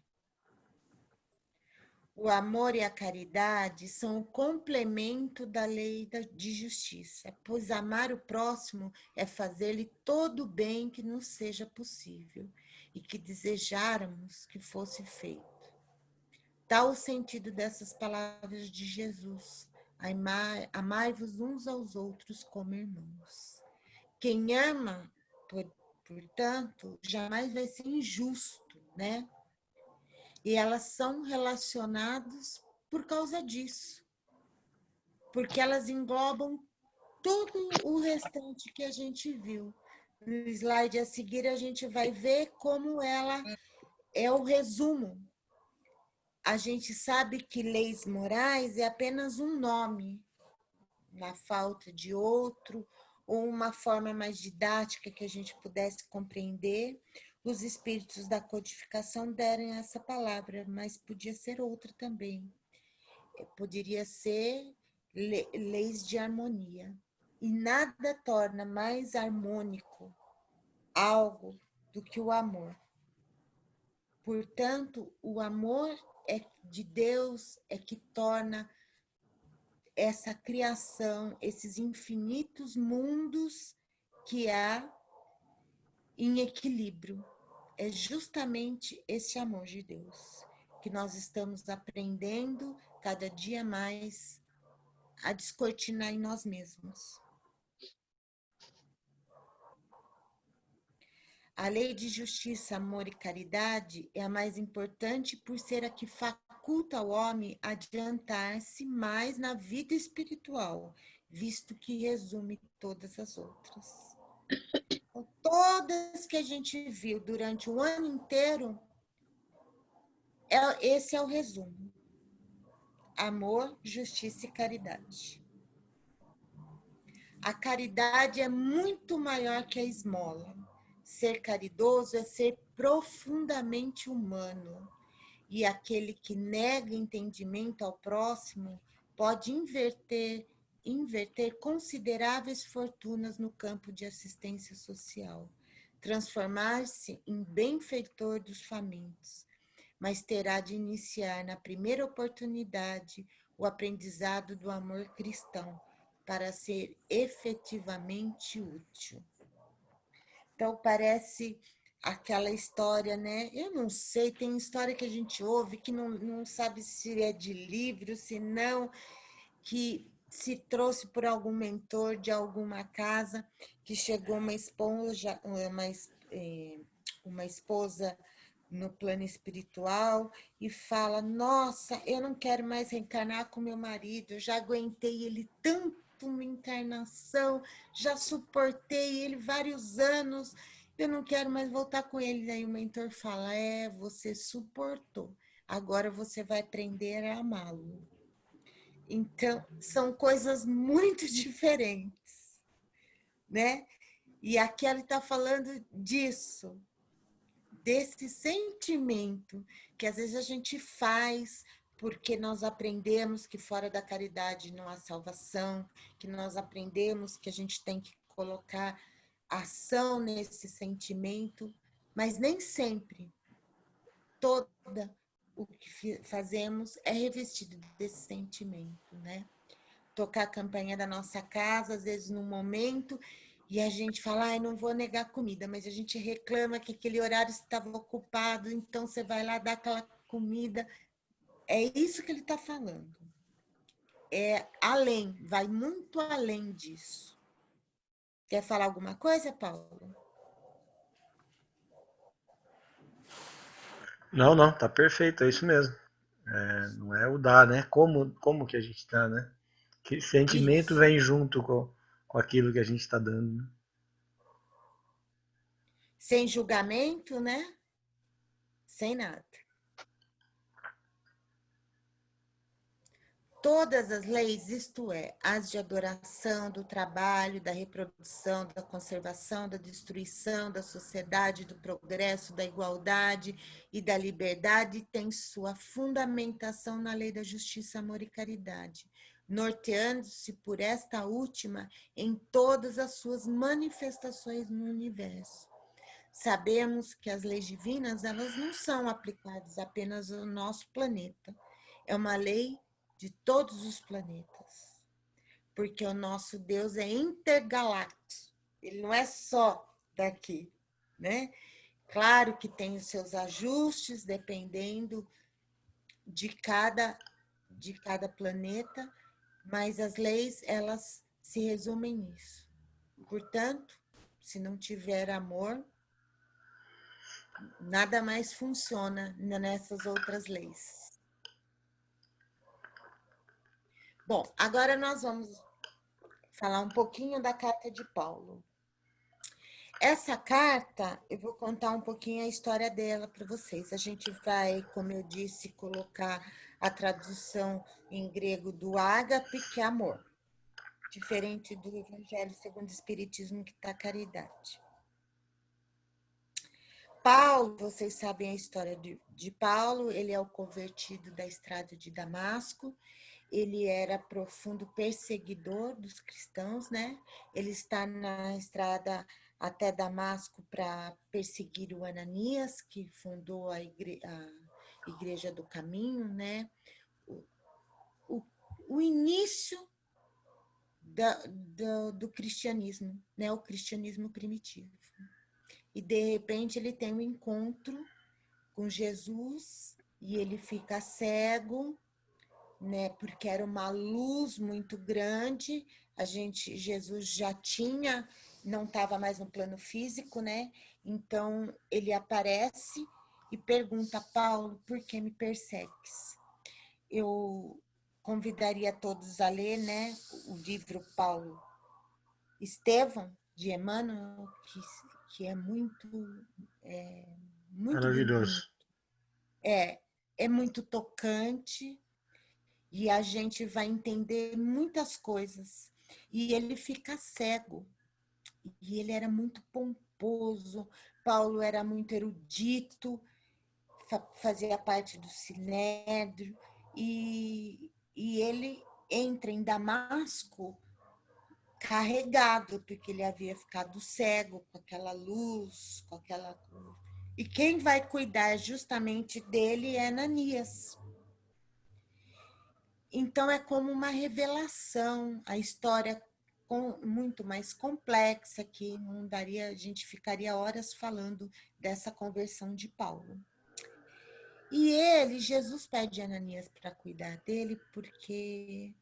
O amor e a caridade são o complemento da lei de justiça, pois amar o próximo é fazer-lhe todo o bem que nos seja possível e que desejáramos que fosse feito. Tal o sentido dessas palavras de Jesus: amai-vos uns aos outros como irmãos. Quem ama, portanto, jamais vai ser injusto, né? E elas são relacionadas por causa disso, porque elas englobam todo o restante que a gente viu. No slide a seguir, a gente vai ver como ela é o resumo. A gente sabe que leis morais é apenas um nome, na falta de outro, ou uma forma mais didática que a gente pudesse compreender. Os espíritos da codificação deram essa palavra, mas podia ser outra também. Poderia ser leis de harmonia. E nada torna mais harmônico algo do que o amor. Portanto, o amor de Deus é que torna essa criação, esses infinitos mundos que há em equilíbrio. É justamente esse amor de Deus que nós estamos aprendendo cada dia mais a descortinar em nós mesmos. A lei de justiça, amor e caridade é a mais importante por ser a que faculta ao homem adiantar-se mais na vida espiritual, visto que resume todas as outras. Então, todas que a gente viu durante o ano inteiro, esse é o resumo. Amor, justiça e caridade. A caridade é muito maior que a esmola. Ser caridoso é ser profundamente humano. E aquele que nega entendimento ao próximo pode inverter inverter consideráveis fortunas no campo de assistência social, transformar-se em benfeitor dos famintos, mas terá de iniciar na primeira oportunidade o aprendizado do amor cristão para ser efetivamente útil. Então, parece aquela história, né? Eu não sei, tem história que a gente ouve que não sabe se é de livro, se não, que se trouxe por algum mentor de alguma casa, que chegou uma esposa no plano espiritual e fala: nossa, eu não quero mais reencarnar com meu marido, eu já aguentei ele tanto uma encarnação, já suportei ele vários anos, eu não quero mais voltar com ele. Aí o mentor fala: você suportou, agora você vai aprender a amá-lo. Então, são coisas muito diferentes, né? E aqui ele está falando disso, desse sentimento que às vezes a gente faz porque nós aprendemos que fora da caridade não há salvação, que nós aprendemos que a gente tem que colocar ação nesse sentimento, mas nem sempre toda o que fazemos é revestido desse sentimento, né? Tocar a campanha da nossa casa, às vezes num momento, e a gente fala: não vou negar comida, mas a gente reclama que aquele horário estava ocupado, então você vai lá dar aquela comida. É isso que ele está falando. É além, vai muito além disso. Quer falar alguma coisa, Paulo? Não, tá perfeito, é isso mesmo. Não é o dar, né? Como que a gente dá, né? Que sentimento Isso. vem junto com aquilo que a gente está dando, né? Sem julgamento, né? Sem nada. Todas as leis, isto é, as de adoração, do trabalho, da reprodução, da conservação, da destruição, da sociedade, do progresso, da igualdade e da liberdade, têm sua fundamentação na lei da justiça, amor e caridade, norteando-se por esta última em todas as suas manifestações no universo. Sabemos que as leis divinas, elas não são aplicadas apenas ao nosso planeta. É uma lei de todos os planetas, porque o nosso Deus é intergaláctico, ele não é só daqui, né? Claro que tem os seus ajustes, dependendo de cada planeta, mas as leis, elas se resumem nisso. Portanto, se não tiver amor, nada mais funciona nessas outras leis. Bom, agora nós vamos falar um pouquinho da carta de Paulo. Essa carta, eu vou contar um pouquinho a história dela para vocês. A gente vai, como eu disse, colocar a tradução em grego do ágape, que é amor, diferente do Evangelho segundo o Espiritismo, que está caridade. Paulo, vocês sabem a história de Paulo, ele é o convertido da estrada de Damasco. Ele era profundo perseguidor dos cristãos, né? Ele está na estrada até Damasco para perseguir o Ananias, que fundou a Igreja do Caminho, né? O início do cristianismo, né? O cristianismo primitivo. E, de repente, ele tem um encontro com Jesus e ele fica cego, né? Porque era uma luz muito grande. Jesus já tinha, não estava mais no plano físico, né? Então ele aparece e pergunta: Paulo, por que me persegues? Eu convidaria todos a ler, né, o livro Paulo Estevão de Emmanuel, que é muito Maravilhoso. bonito. É muito tocante. E a gente vai entender muitas coisas. E ele fica cego. E ele era muito pomposo. Paulo era muito erudito, fazia parte do Sinédrio. E ele entra em Damasco carregado, porque ele havia ficado cego com aquela luz, com aquela... E quem vai cuidar justamente dele é Ananias. Então, é como uma revelação, a história muito mais complexa, que não daria, a gente ficaria horas falando dessa conversão de Paulo. E Jesus pede a Ananias para cuidar dele, porque,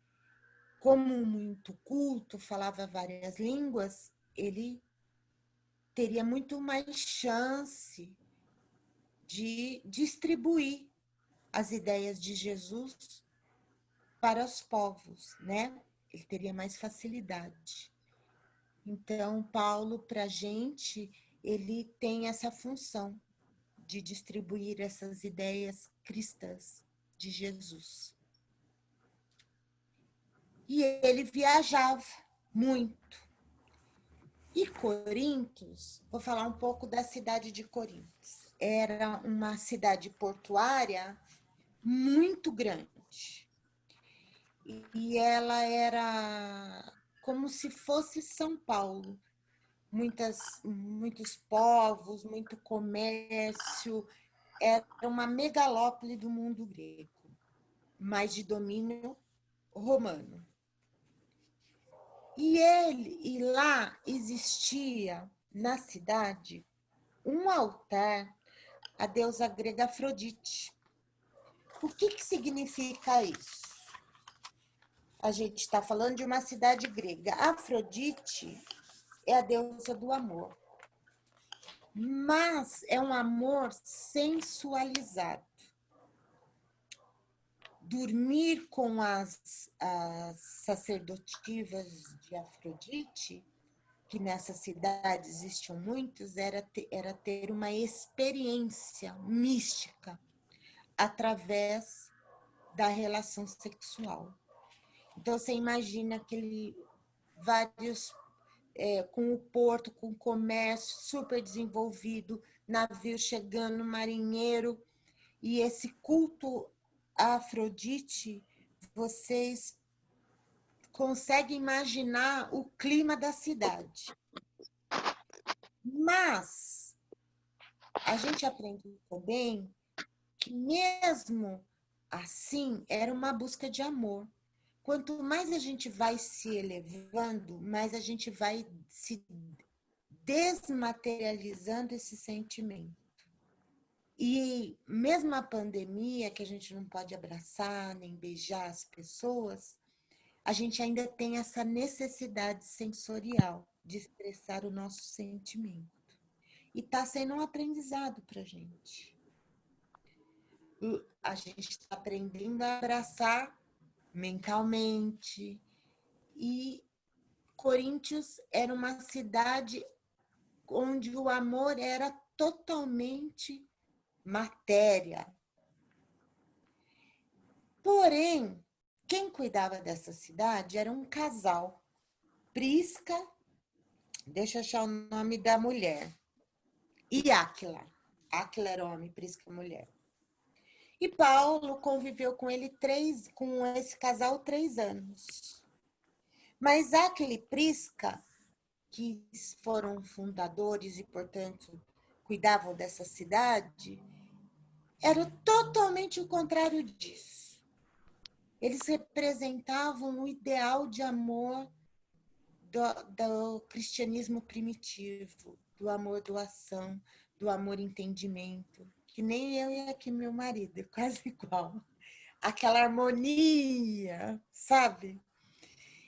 como muito culto, falava várias línguas, ele teria muito mais chance de distribuir as ideias de Jesus para os povos, né? Ele teria mais facilidade. Então, Paulo, para a gente, ele tem essa função de distribuir essas ideias cristãs de Jesus. E ele viajava muito. E Corintos, vou falar um pouco da cidade de Corintos. Era uma cidade portuária muito grande. E ela era como se fosse São Paulo. Muitos povos, muito comércio. Era uma megalópole do mundo grego, mas de domínio romano. E lá existia, na cidade, um altar à deusa grega Afrodite. O que significa isso? A gente está falando de uma cidade grega. Afrodite é a deusa do amor. Mas é um amor sensualizado. Dormir com as sacerdotivas de Afrodite, que nessa cidade existiam muitos, era ter uma experiência mística através da relação sexual. Então, você imagina vários, com o porto, com o comércio super desenvolvido, navio chegando, marinheiro, e esse culto a Afrodite, vocês conseguem imaginar o clima da cidade. Mas a gente aprende também que mesmo assim era uma busca de amor. Quanto mais a gente vai se elevando, mais a gente vai se desmaterializando esse sentimento. E mesmo a pandemia, que a gente não pode abraçar nem beijar as pessoas, a gente ainda tem essa necessidade sensorial de expressar o nosso sentimento. E está sendo um aprendizado para a gente. A gente está aprendendo a abraçar mentalmente. E Coríntios era uma cidade onde o amor era totalmente matéria. Porém, quem cuidava dessa cidade era um casal. Prisca, deixa eu achar o nome da mulher, e Áquila. Áquila era homem, Prisca mulher. E Paulo conviveu com esse casal 3 anos. Mas Áquila e Prisca, que foram fundadores e, portanto, cuidavam dessa cidade, era totalmente o contrário disso. Eles representavam o ideal de amor do cristianismo primitivo, do amor doação, do amor entendimento, que nem eu e aqui meu marido, é quase igual. Aquela harmonia, sabe?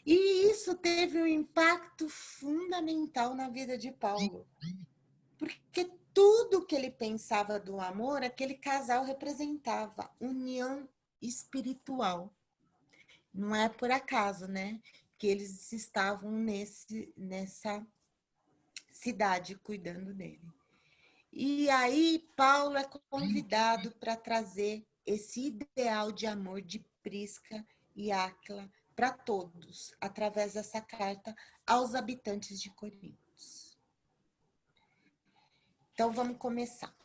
E isso teve um impacto fundamental na vida de Paulo, porque tudo que ele pensava do amor, aquele casal representava união espiritual. Não é por acaso, né? Que eles estavam nessa cidade cuidando dele. E aí Paulo é convidado para trazer esse ideal de amor de Prisca e Áquila para todos, através dessa carta aos habitantes de Corintos. Então, vamos começar.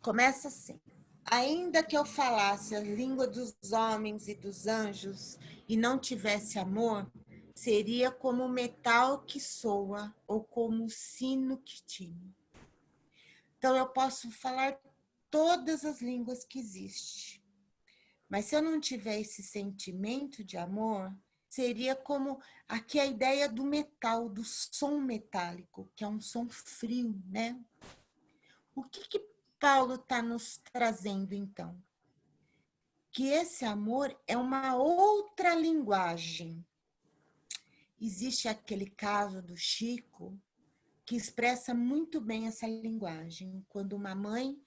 Começa assim. Ainda que eu falasse a língua dos homens e dos anjos e não tivesse amor, seria como o metal que soa ou como o sino que tine. Então, eu posso falar todas as línguas que existem, mas se eu não tiver esse sentimento de amor, seria como aqui a ideia do metal, do som metálico, que é um som frio, né? O que Paulo está nos trazendo, então? Que esse amor é uma outra linguagem. Existe aquele caso do Chico que expressa muito bem essa linguagem. Quando uma mãe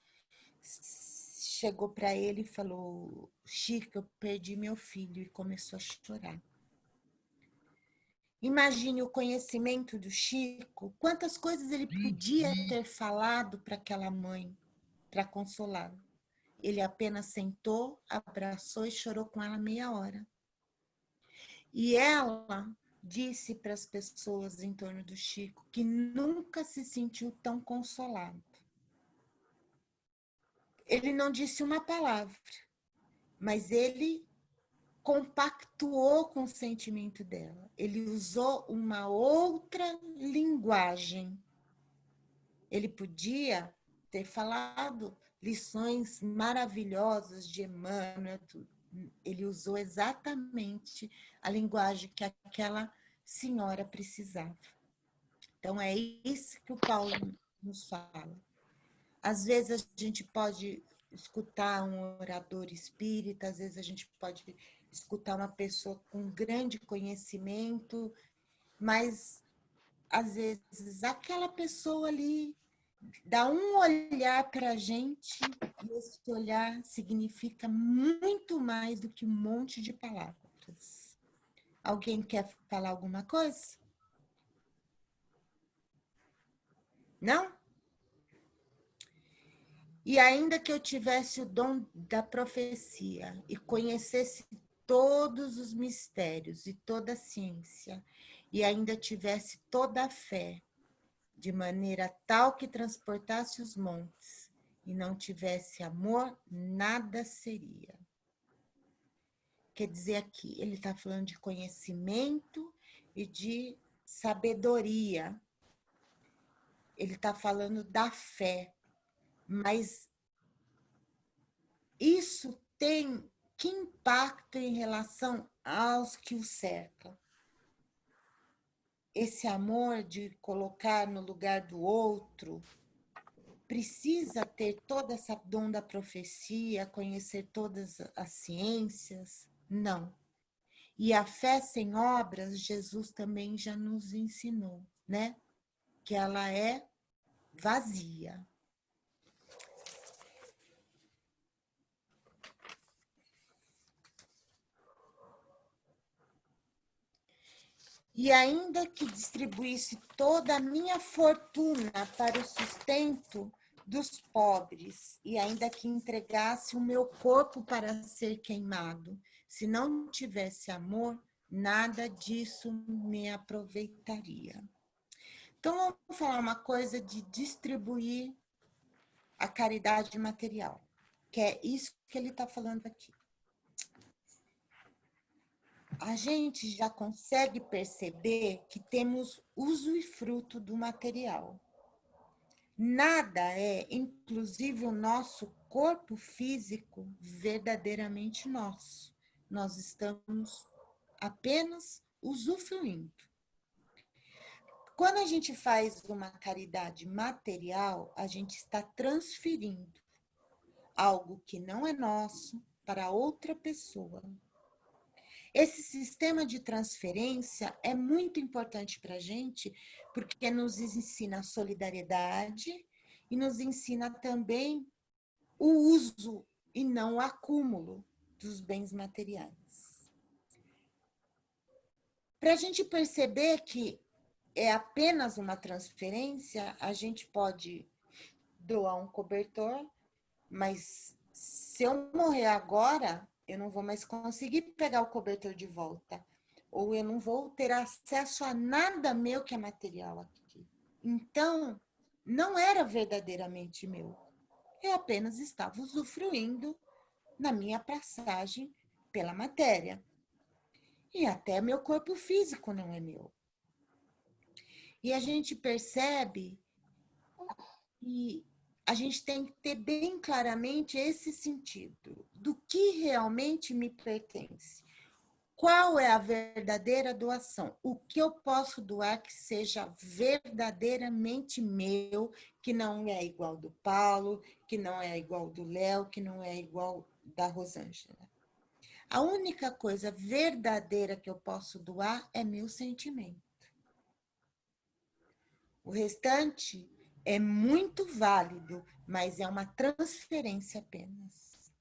chegou para ele e falou: Chico, eu perdi meu filho, e começou a chorar. Imagine o conhecimento do Chico, quantas coisas ele podia ter falado para aquela mãe, para consolá-la. Ele apenas sentou, abraçou e chorou com ela meia hora. E ela disse para as pessoas em torno do Chico que nunca se sentiu tão consolado. Ele não disse uma palavra, mas ele compactuou com o sentimento dela. Ele usou uma outra linguagem. Ele podia ter falado lições maravilhosas de Emmanuel, ele usou exatamente a linguagem que aquela senhora precisava. Então, é isso que o Paulo nos fala. Às vezes, a gente pode escutar um orador espírita, às vezes a gente pode escutar uma pessoa com grande conhecimento, mas, às vezes, aquela pessoa ali dá um olhar para a gente, e esse olhar significa muito mais do que um monte de palavras. Alguém quer falar alguma coisa? Não? E ainda que eu tivesse o dom da profecia e conhecesse todos os mistérios e toda a ciência, e ainda tivesse toda a fé, de maneira tal que transportasse os montes, e não tivesse amor, nada seria. Quer dizer, aqui, ele está falando de conhecimento e de sabedoria. Ele está falando da fé. Mas isso tem que impacto em relação aos que o cercam? Esse amor de colocar no lugar do outro precisa ter toda essa dom da profecia, conhecer todas as ciências? Não. E a fé sem obras, Jesus também já nos ensinou, né? Que ela é vazia. E ainda que distribuísse toda a minha fortuna para o sustento dos pobres, e ainda que entregasse o meu corpo para ser queimado, se não tivesse amor, nada disso me aproveitaria. Então, vamos falar uma coisa de distribuir a caridade material, que é isso que ele está falando aqui. A gente já consegue perceber que temos uso e fruto do material. Nada é, inclusive o nosso corpo físico, verdadeiramente nosso. Nós estamos apenas usufruindo. Quando a gente faz uma caridade material, a gente está transferindo algo que não é nosso para outra pessoa. Esse sistema de transferência é muito importante para a gente, porque nos ensina a solidariedade e nos ensina também o uso e não o acúmulo dos bens materiais. Para a gente perceber que é apenas uma transferência, a gente pode doar um cobertor, mas se eu morrer agora, eu não vou mais conseguir pegar o cobertor de volta. Ou eu não vou ter acesso a nada meu que é material aqui. Então, não era verdadeiramente meu. eu apenas estava usufruindo na minha passagem pela matéria. E até meu corpo físico não é meu. E a gente percebe que a gente tem que ter bem claramente esse sentido do que realmente me pertence. Qual é a verdadeira doação? O que eu posso doar que seja verdadeiramente meu, que não é igual do Paulo, que não é igual do Léo, que não é igual da Rosângela. A única coisa verdadeira que eu posso doar é meu sentimento. O restante é muito válido, mas é uma transferência apenas.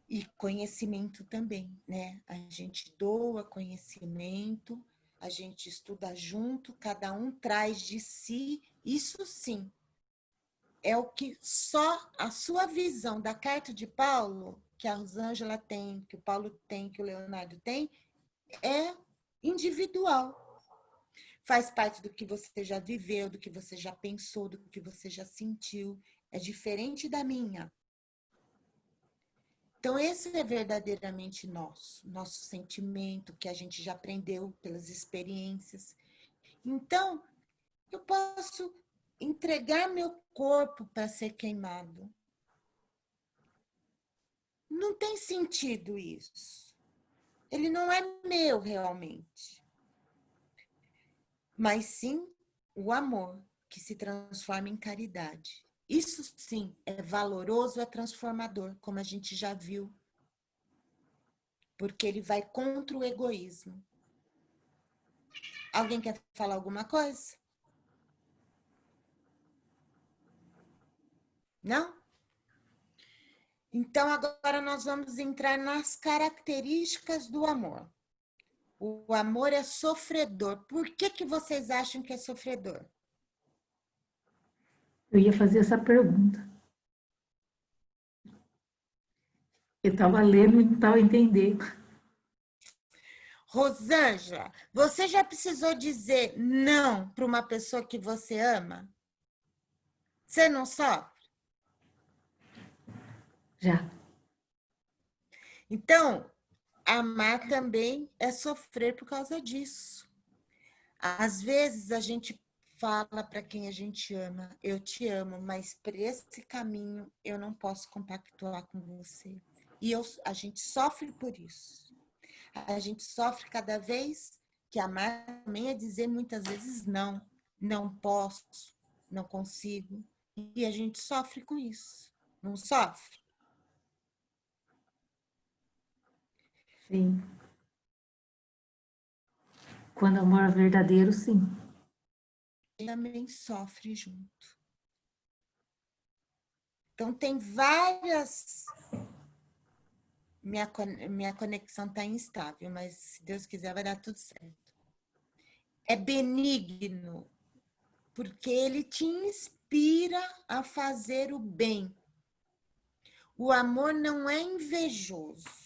E conhecimento também, né? A gente doa conhecimento, a gente estuda junto, cada um traz de si, isso sim. É o que só a sua visão da carta de Paulo, que a Rosângela tem, que o Paulo tem, que o Leonardo tem, é individual. Faz parte do que você já viveu, do que você já pensou, do que você já sentiu. É diferente da minha. Então, esse é verdadeiramente nosso sentimento, que a gente já aprendeu pelas experiências. Então, eu posso entregar meu corpo para ser queimado. Não tem sentido isso. Ele não é meu realmente. Mas sim o amor, que se transforma em caridade. Isso sim é valoroso, é transformador, como a gente já viu. Porque ele vai contra o egoísmo. Alguém quer falar alguma coisa? Não? Então, agora nós vamos entrar nas características do amor. O amor é sofredor. Por que vocês acham que é sofredor? Eu ia fazer essa pergunta. Eu estava lendo e não estava entendendo. Rosângela, você já precisou dizer não para uma pessoa que você ama? Você não sofre? Já. Então, amar também é sofrer por causa disso. Às vezes a gente fala para quem a gente ama, eu te amo, mas por esse caminho eu não posso compactuar com você. E a gente sofre por isso. A gente sofre cada vez que amar também é dizer muitas vezes não, não posso, não consigo. E a gente sofre com isso. Não sofre? Sim. Quando o amor é verdadeiro, sim. Também sofre junto. Então, tem várias... Minha conexão está instável, mas se Deus quiser vai dar tudo certo. É benigno, porque ele te inspira a fazer o bem. O amor não é invejoso.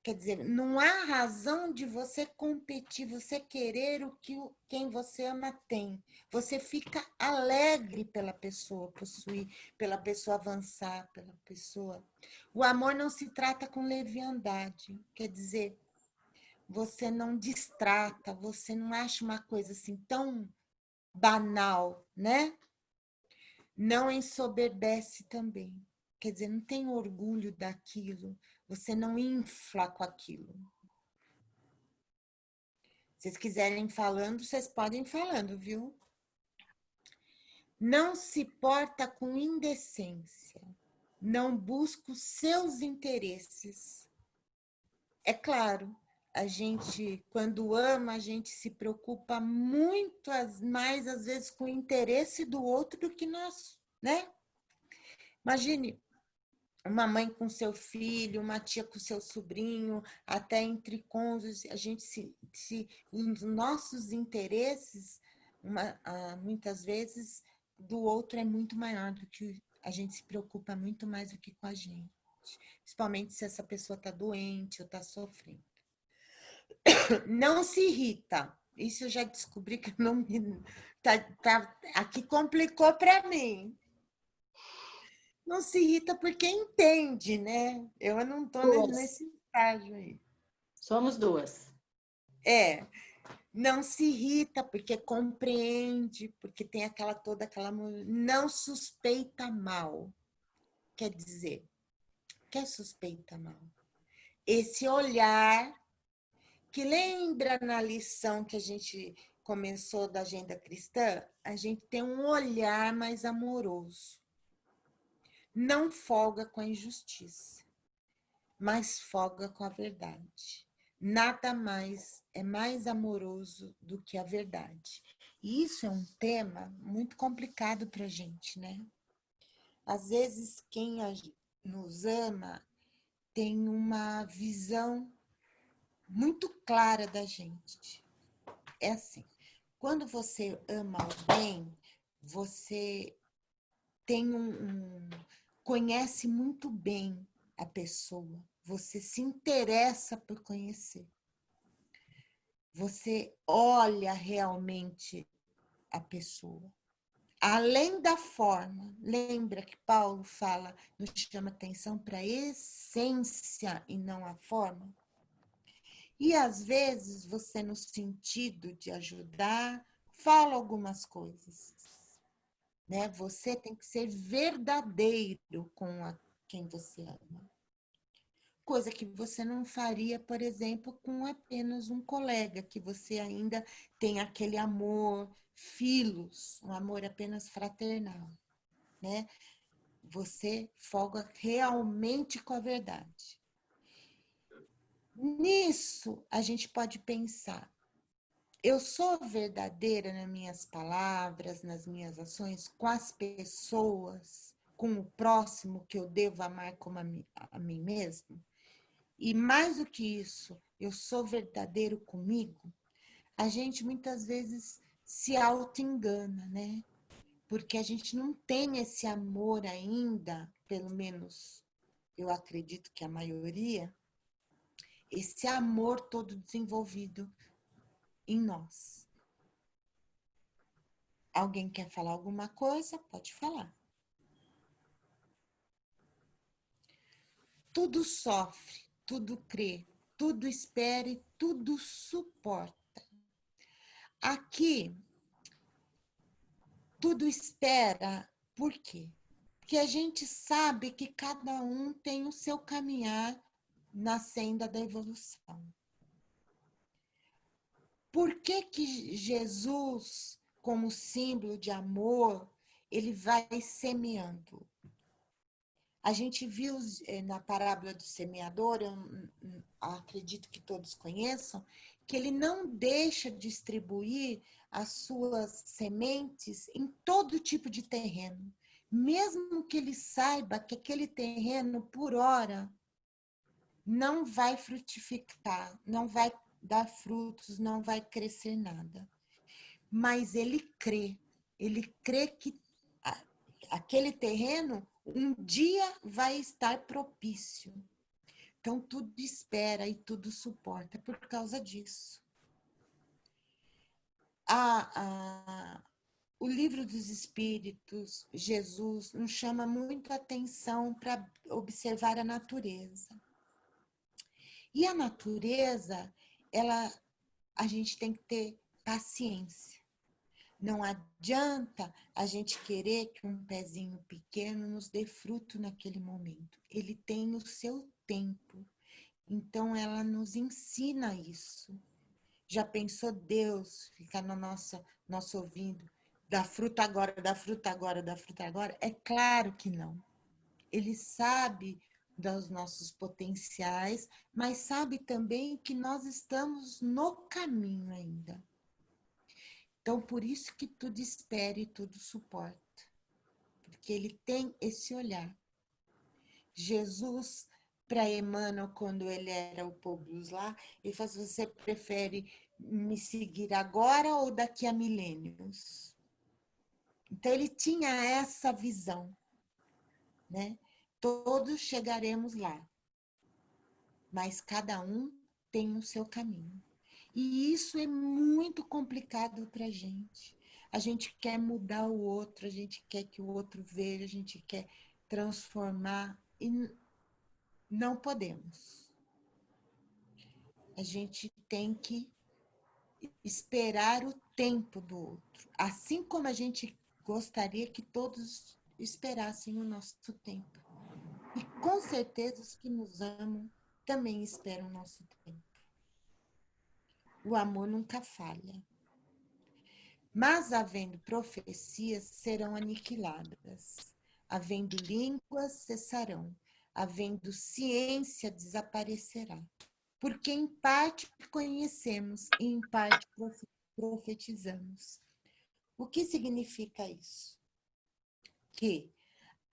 Quer dizer, não há razão de você competir, você querer o que quem você ama tem. Você fica alegre pela pessoa possuir, pela pessoa avançar, pela pessoa. O amor não se trata com leviandade. Quer dizer, você não distrata, você não acha uma coisa assim tão banal, né? Não ensoberbece também. Quer dizer, não tem orgulho daquilo, você não infla com aquilo. Se vocês quiserem falando, vocês podem falando, viu? Não se porta com indecência, não busca os seus interesses. É claro, a gente, quando ama, a gente se preocupa muito mais, às vezes, com o interesse do outro do que nós, né? Imagine uma mãe com seu filho, uma tia com seu sobrinho, até entre cônjuges, a gente os nossos interesses, muitas vezes, do outro é muito maior do que a gente se preocupa muito mais do que com a gente, principalmente se essa pessoa está doente ou está sofrendo. Não se irrita. Isso eu já descobri que não me... aqui complicou para mim. Não se irrita porque entende, né? Eu não estou nesse estágio aí. Somos duas. Não se irrita porque compreende, porque tem toda aquela... Não suspeita mal. Quer dizer, que suspeita mal? Esse olhar que lembra na lição que a gente começou da agenda cristã, a gente tem um olhar mais amoroso. Não folga com a injustiça, mas folga com a verdade. Nada mais é mais amoroso do que a verdade. E isso é um tema muito complicado para a gente, né? Às vezes, quem nos ama tem uma visão muito clara da gente. É assim, quando você ama alguém, você tem conhece muito bem a pessoa, você se interessa por conhecer. Você olha realmente a pessoa. Além da forma, lembra que Paulo fala, nos chama atenção para a essência e não a forma? E às vezes você, no sentido de ajudar, fala algumas coisas, né? Você tem que ser verdadeiro com quem você ama. Coisa que você não faria, por exemplo, com apenas um colega, que você ainda tem aquele amor filos, um amor apenas fraternal, né? Você folga realmente com a verdade. Nisso, a gente pode pensar, eu sou verdadeira nas minhas palavras, nas minhas ações, com as pessoas, com o próximo que eu devo amar como a mim mesmo? E mais do que isso, eu sou verdadeiro comigo? A gente muitas vezes se auto-engana, né? Porque a gente não tem esse amor ainda, pelo menos eu acredito que a maioria, esse amor todo desenvolvido em nós. Alguém quer falar alguma coisa? Pode falar. Tudo sofre, tudo crê, tudo espera e tudo suporta. Aqui, tudo espera, por quê? Porque a gente sabe que cada um tem o seu caminhar na senda da evolução. Por que que Jesus, como símbolo de amor, ele vai semeando? A gente viu na parábola do semeador, eu acredito que todos conheçam, que ele não deixa distribuir as suas sementes em todo tipo de terreno, mesmo que ele saiba que aquele terreno, por hora, não vai frutificar, não vai dar frutos, não vai crescer nada. Mas ele crê que aquele terreno um dia vai estar propício. Então, tudo espera e tudo suporta por causa disso. O Livro dos Espíritos, Jesus, nos chama muito a atenção para observar a natureza. E a natureza, a gente tem que ter paciência. Não adianta a gente querer que um pezinho pequeno nos dê fruto naquele momento. Ele tem o seu tempo. Então, ela nos ensina isso. Já pensou Deus ficar no nosso ouvido? Dá fruta agora, dá fruta agora, dá fruta agora? É claro que não. Ele sabe dos nossos potenciais, mas sabe também que nós estamos no caminho ainda. Então, por isso que tudo espera e tudo suporta. Porque ele tem esse olhar. Jesus, para Emmanuel, quando ele era o Publius lá, ele falou assim, você prefere me seguir agora ou daqui a milênios? Então, ele tinha essa visão, né? Todos chegaremos lá, mas cada um tem o seu caminho. E isso é muito complicado para a gente. A gente quer mudar o outro, a gente quer que o outro veja, a gente quer transformar e não podemos. A gente tem que esperar o tempo do outro, assim como a gente gostaria que todos esperassem o nosso tempo. E com certeza os que nos amam também esperam o nosso tempo. O amor nunca falha. Mas, havendo profecias, serão aniquiladas. Havendo línguas, cessarão. Havendo ciência, desaparecerá. Porque em parte conhecemos e em parte profetizamos. O que significa isso? Que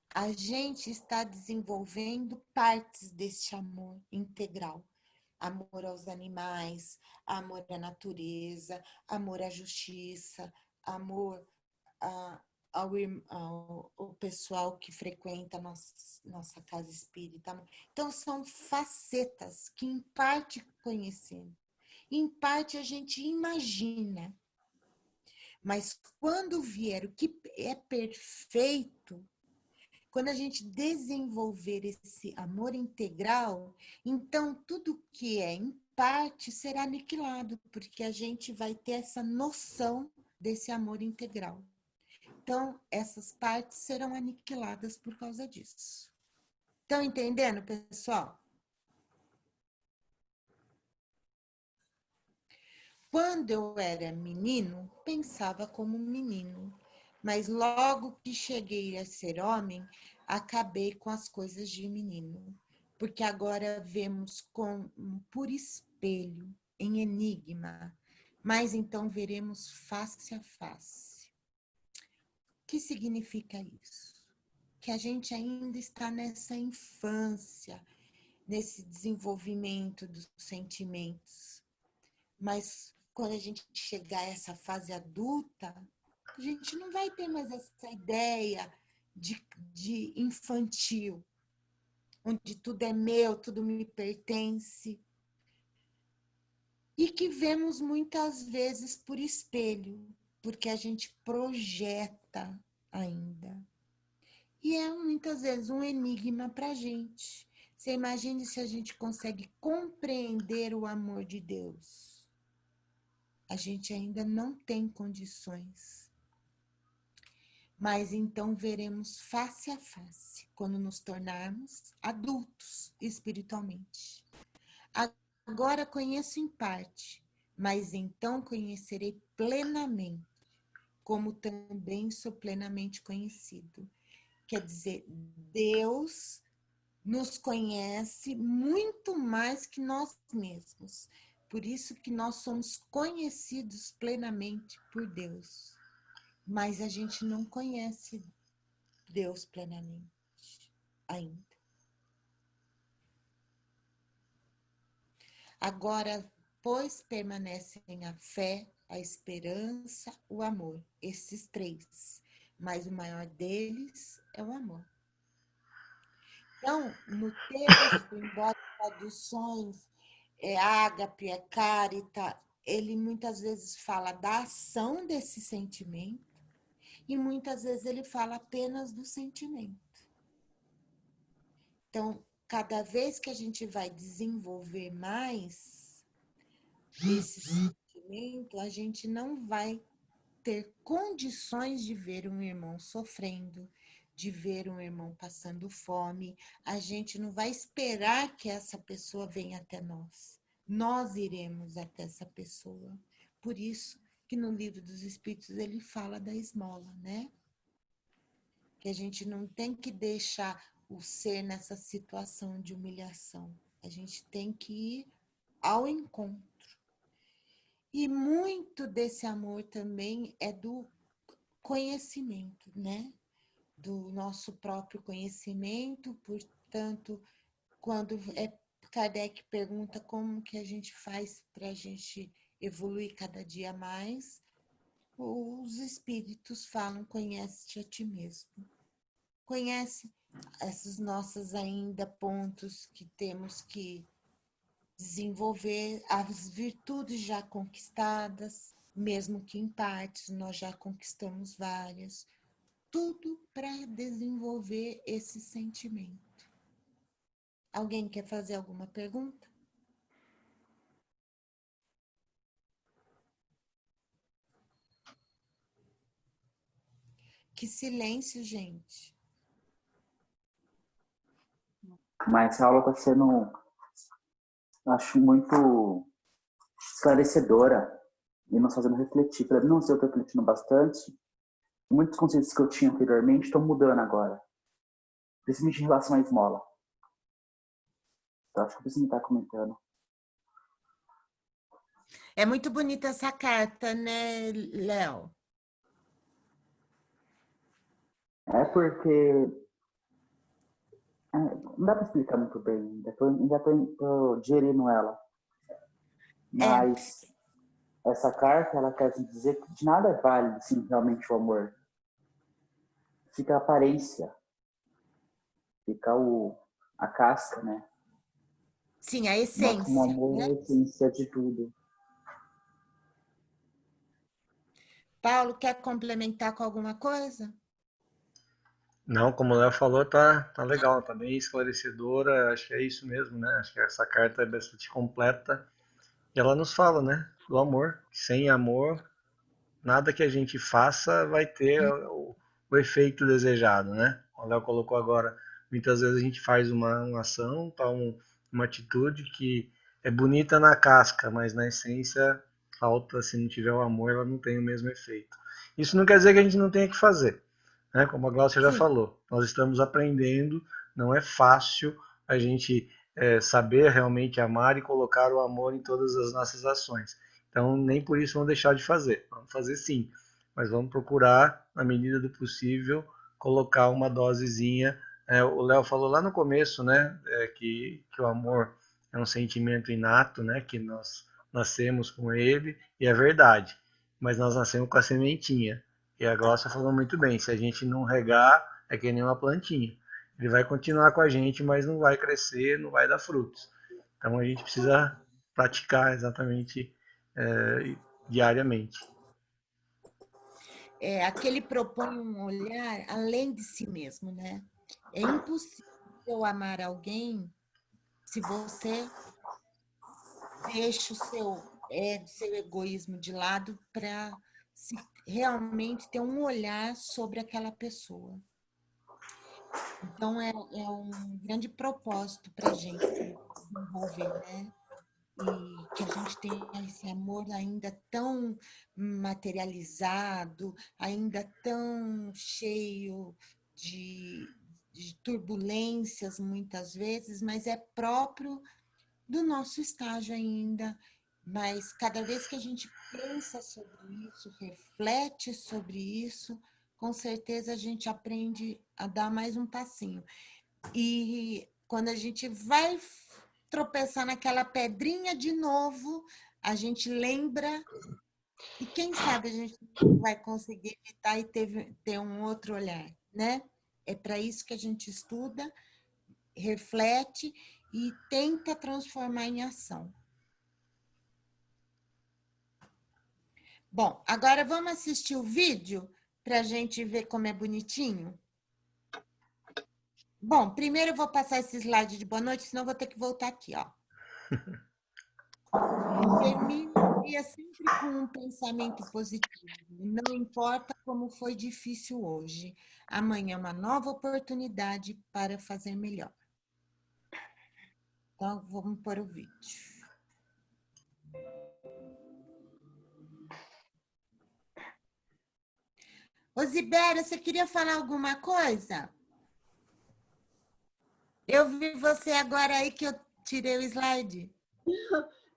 a gente está desenvolvendo partes desse amor integral. Amor aos animais, amor à natureza, amor à justiça, amor ao pessoal que frequenta nossa casa espírita. Então, são facetas que, em parte, conhecemos, em parte, a gente imagina. Mas quando vier o que é perfeito, quando a gente desenvolver esse amor integral, então tudo que é em parte será aniquilado, porque a gente vai ter essa noção desse amor integral. Então, essas partes serão aniquiladas por causa disso. Estão entendendo, pessoal? Quando eu era menino, pensava como um menino, mas logo que cheguei a ser homem, acabei com as coisas de menino, porque agora vemos por espelho, em enigma, mas então veremos face a face. O que significa isso? Que a gente ainda está nessa infância, nesse desenvolvimento dos sentimentos, mas quando a gente chegar a essa fase adulta, a gente não vai ter mais essa ideia de infantil, onde tudo é meu, tudo me pertence. E que vemos muitas vezes por espelho, porque a gente projeta ainda. E é muitas vezes um enigma para a gente. Você imagine se a gente consegue compreender o amor de Deus. A gente ainda não tem condições. Mas então veremos face a face, quando nos tornarmos adultos espiritualmente. Agora conheço em parte, mas então conhecerei plenamente, como também sou plenamente conhecido. Quer dizer, Deus nos conhece muito mais que nós mesmos. Por isso que nós somos conhecidos plenamente por Deus. Mas a gente não conhece Deus plenamente ainda. Agora, pois permanecem a fé, a esperança, o amor, esses três. Mas o maior deles é o amor. Então, no texto, embora traduções ágape, carita, ele muitas vezes fala da ação desse sentimento e muitas vezes ele fala apenas do sentimento. Então, cada vez que a gente vai desenvolver mais esse sentimento, a gente não vai ter condições de ver um irmão sofrendo, de ver um irmão passando fome. A gente não vai esperar que essa pessoa venha até nós. Nós iremos até essa pessoa. Por isso que no Livro dos Espíritos ele fala da esmola, né? Que a gente não tem que deixar o ser nessa situação de humilhação. A gente tem que ir ao encontro. E muito desse amor também é do conhecimento, né? Do nosso próprio conhecimento, portanto, quando Kardec pergunta como que a gente faz para a gente evoluir cada dia mais, os espíritos falam, conhece-te a ti mesmo. Conhece esses nossos ainda pontos que temos que desenvolver as virtudes já conquistadas, mesmo que em partes nós já conquistamos várias, tudo para desenvolver esse sentimento. Alguém quer fazer alguma pergunta? Que silêncio, gente. Mas essa aula está sendo, acho, muito esclarecedora e nos fazendo refletir. Para mim, não sei, eu estou refletindo bastante. Muitos conceitos que eu tinha anteriormente estão mudando agora, principalmente em relação à esmola. Então, acho que eu preciso estar comentando. É muito bonita essa carta, né, Léo? É porque não dá para explicar muito bem, ainda tô digerindo ela. Mas essa carta, ela quer dizer que de nada é válido, assim, realmente o amor. Fica a aparência, fica a casca, né? Sim, a Mostra como o essência, amor né? é a essência de tudo. Paulo, quer complementar com alguma coisa? Não, como o Léo falou, tá legal, tá bem esclarecedora. Acho que é isso mesmo, né? Acho que essa carta é bastante completa. E ela nos fala, né? Do amor. Sem amor, nada que a gente faça vai ter o efeito desejado, né? O Léo colocou agora, muitas vezes a gente faz uma ação, uma atitude que é bonita na casca, mas na essência falta, se não tiver o amor, ela não tem o mesmo efeito. Isso não quer dizer que a gente não tenha que fazer, né? Como a Glaucia já Sim. falou, nós estamos aprendendo, não é fácil a gente saber realmente amar e colocar o amor em todas as nossas ações. Então, nem por isso vamos deixar de fazer. Vamos fazer sim, mas vamos procurar, na medida do possível, colocar uma dosezinha. O Léo falou lá no começo, né, que o amor é um sentimento inato, né, que nós nascemos com ele, e é verdade, mas nós nascemos com a sementinha. E a Glaucia falou muito bem, se a gente não regar, é que nem uma plantinha. Ele vai continuar com a gente, mas não vai crescer, não vai dar frutos. Então a gente precisa praticar exatamente diariamente. Aquele propõe um olhar além de si mesmo, né? É impossível amar alguém se você deixa seu egoísmo de lado para realmente ter um olhar sobre aquela pessoa. Então, é um grande propósito para a gente desenvolver, né? E que a gente tenha esse amor ainda tão materializado, ainda tão cheio de turbulências muitas vezes, mas é próprio do nosso estágio ainda. Mas cada vez que a gente pensa sobre isso, reflete sobre isso, com certeza a gente aprende a dar mais um passinho. E quando a gente vai tropeçar naquela pedrinha de novo, a gente lembra e quem sabe a gente vai conseguir evitar e ter um outro olhar, né? É para isso que a gente estuda, reflete e tenta transformar em ação. Bom, agora vamos assistir o vídeo para a gente ver como é bonitinho? Bom, primeiro eu vou passar esse slide de boa noite, senão eu vou ter que voltar aqui, ó. Termine o dia sempre com um pensamento positivo. Não importa como foi difícil hoje. Amanhã é uma nova oportunidade para fazer melhor. Então, vamos pôr o vídeo. Osibéria, você queria falar alguma coisa? Eu vi você agora aí que eu tirei o slide.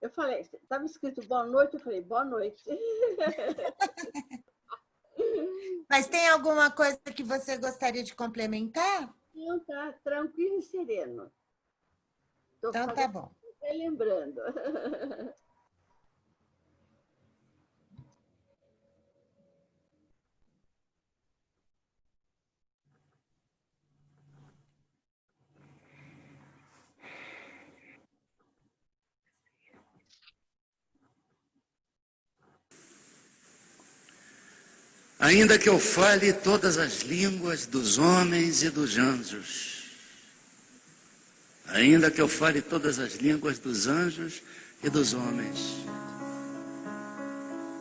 Eu falei, estava escrito boa noite, eu falei, boa noite. Mas tem alguma coisa que você gostaria de complementar? Não, tá tranquilo e sereno. Estou Então, tá bom. lembrando. Ainda que eu fale todas as línguas dos homens e dos anjos, ainda que eu fale todas as línguas dos anjos e dos homens,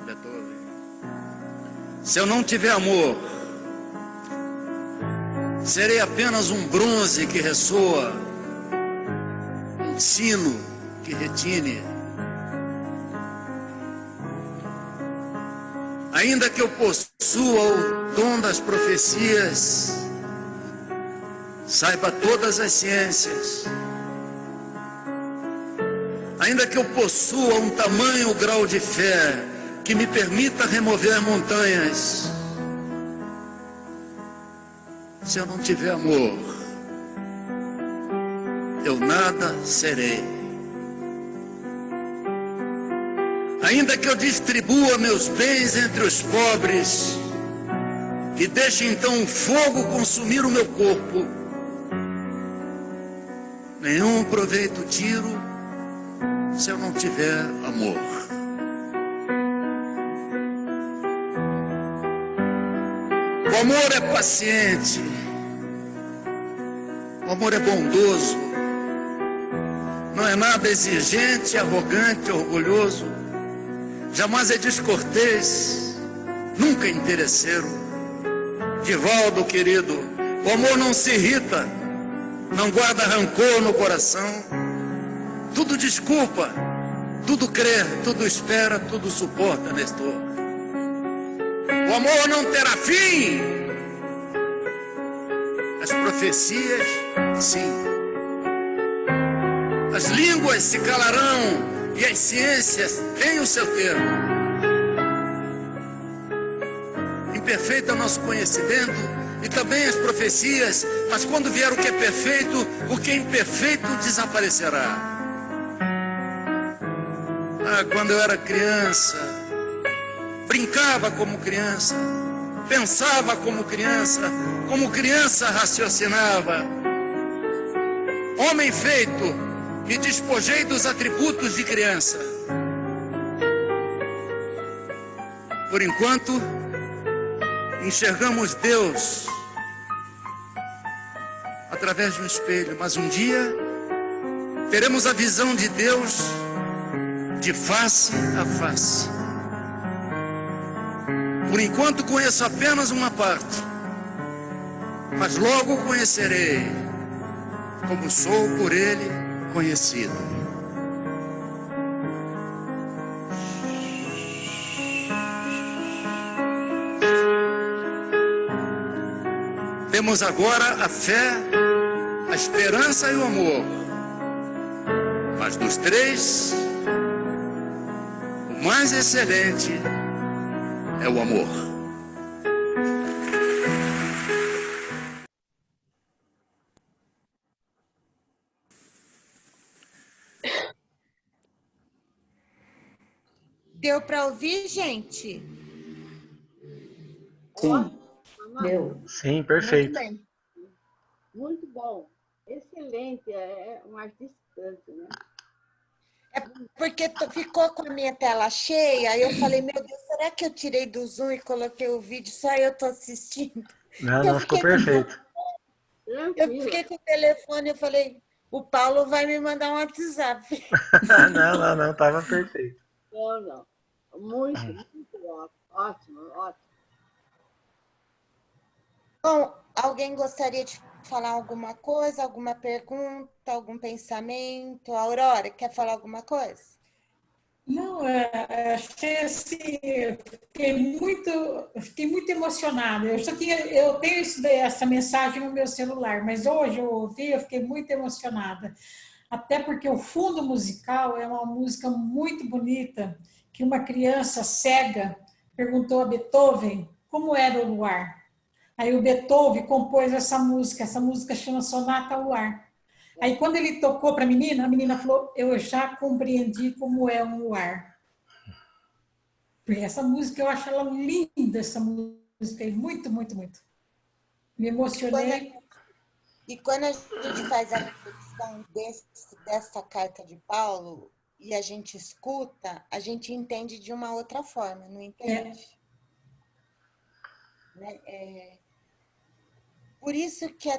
Beethoven, se eu não tiver amor, serei apenas um bronze que ressoa, um sino que retine. Ainda que eu possua o dom das profecias, saiba todas as ciências, ainda que eu possua um tamanho grau de fé que me permita remover montanhas, se eu não tiver amor, eu nada serei. Ainda que eu distribua meus bens entre os pobres e deixe então o fogo consumir o meu corpo, nenhum proveito tiro se eu não tiver amor. O amor é paciente, o amor é bondoso, não é nada exigente, arrogante, orgulhoso, jamais é descortês, nunca é interesseiro. Divaldo, querido, o amor não se irrita, não guarda rancor no coração, tudo desculpa, tudo crê, tudo espera, tudo suporta, Nestor. O amor não terá fim. As profecias, sim. As línguas se calarão e as ciências têm o seu termo. Imperfeito é o nosso conhecimento e também as profecias, mas quando vier o que é perfeito, o que é imperfeito desaparecerá. Ah, quando eu era criança, brincava como criança, pensava como criança raciocinava. Homem feito, me despojei dos atributos de criança. Por enquanto, enxergamos Deus através de um espelho, mas um dia teremos a visão de Deus de face a face. Por enquanto conheço apenas uma parte, mas logo conhecerei, como sou por Ele conhecido. Temos agora a fé, a esperança e o amor. Mas dos três, o mais excelente é o amor. Deu para ouvir, gente? Sim. Deu. Sim, Muito perfeito. bem. Muito bom. Excelente. É um distante, né? É porque ficou com a minha tela cheia, aí eu falei, meu Deus, será que eu tirei do Zoom e coloquei o vídeo, só eu tô assistindo? Não, Eu não ficou fiquei com, perfeito. eu Tranquila. fiquei com o telefone, eu falei, o Paulo vai me mandar um WhatsApp. Não, tava perfeito. Não. Muito ótimo, ótimo. Bom, alguém gostaria de falar alguma coisa, alguma pergunta, algum pensamento? Aurora, quer falar alguma coisa? Não, achei assim, fiquei muito emocionada. Eu tenho essa mensagem no meu celular, mas hoje eu ouvi, eu fiquei muito emocionada. Até porque o fundo musical é uma música muito bonita, que uma criança cega perguntou a Beethoven como era o luar. Aí o Beethoven compôs essa música chama Sonata ao Luar. Aí quando ele tocou para a menina falou, eu já compreendi como é um luar. Porque essa música, eu acho ela linda, essa música, muito, muito, muito. Me emocionei. E quando a gente faz a reflexão desta carta de Paulo e a gente escuta, a gente entende de uma outra forma, não entende? né? Por isso que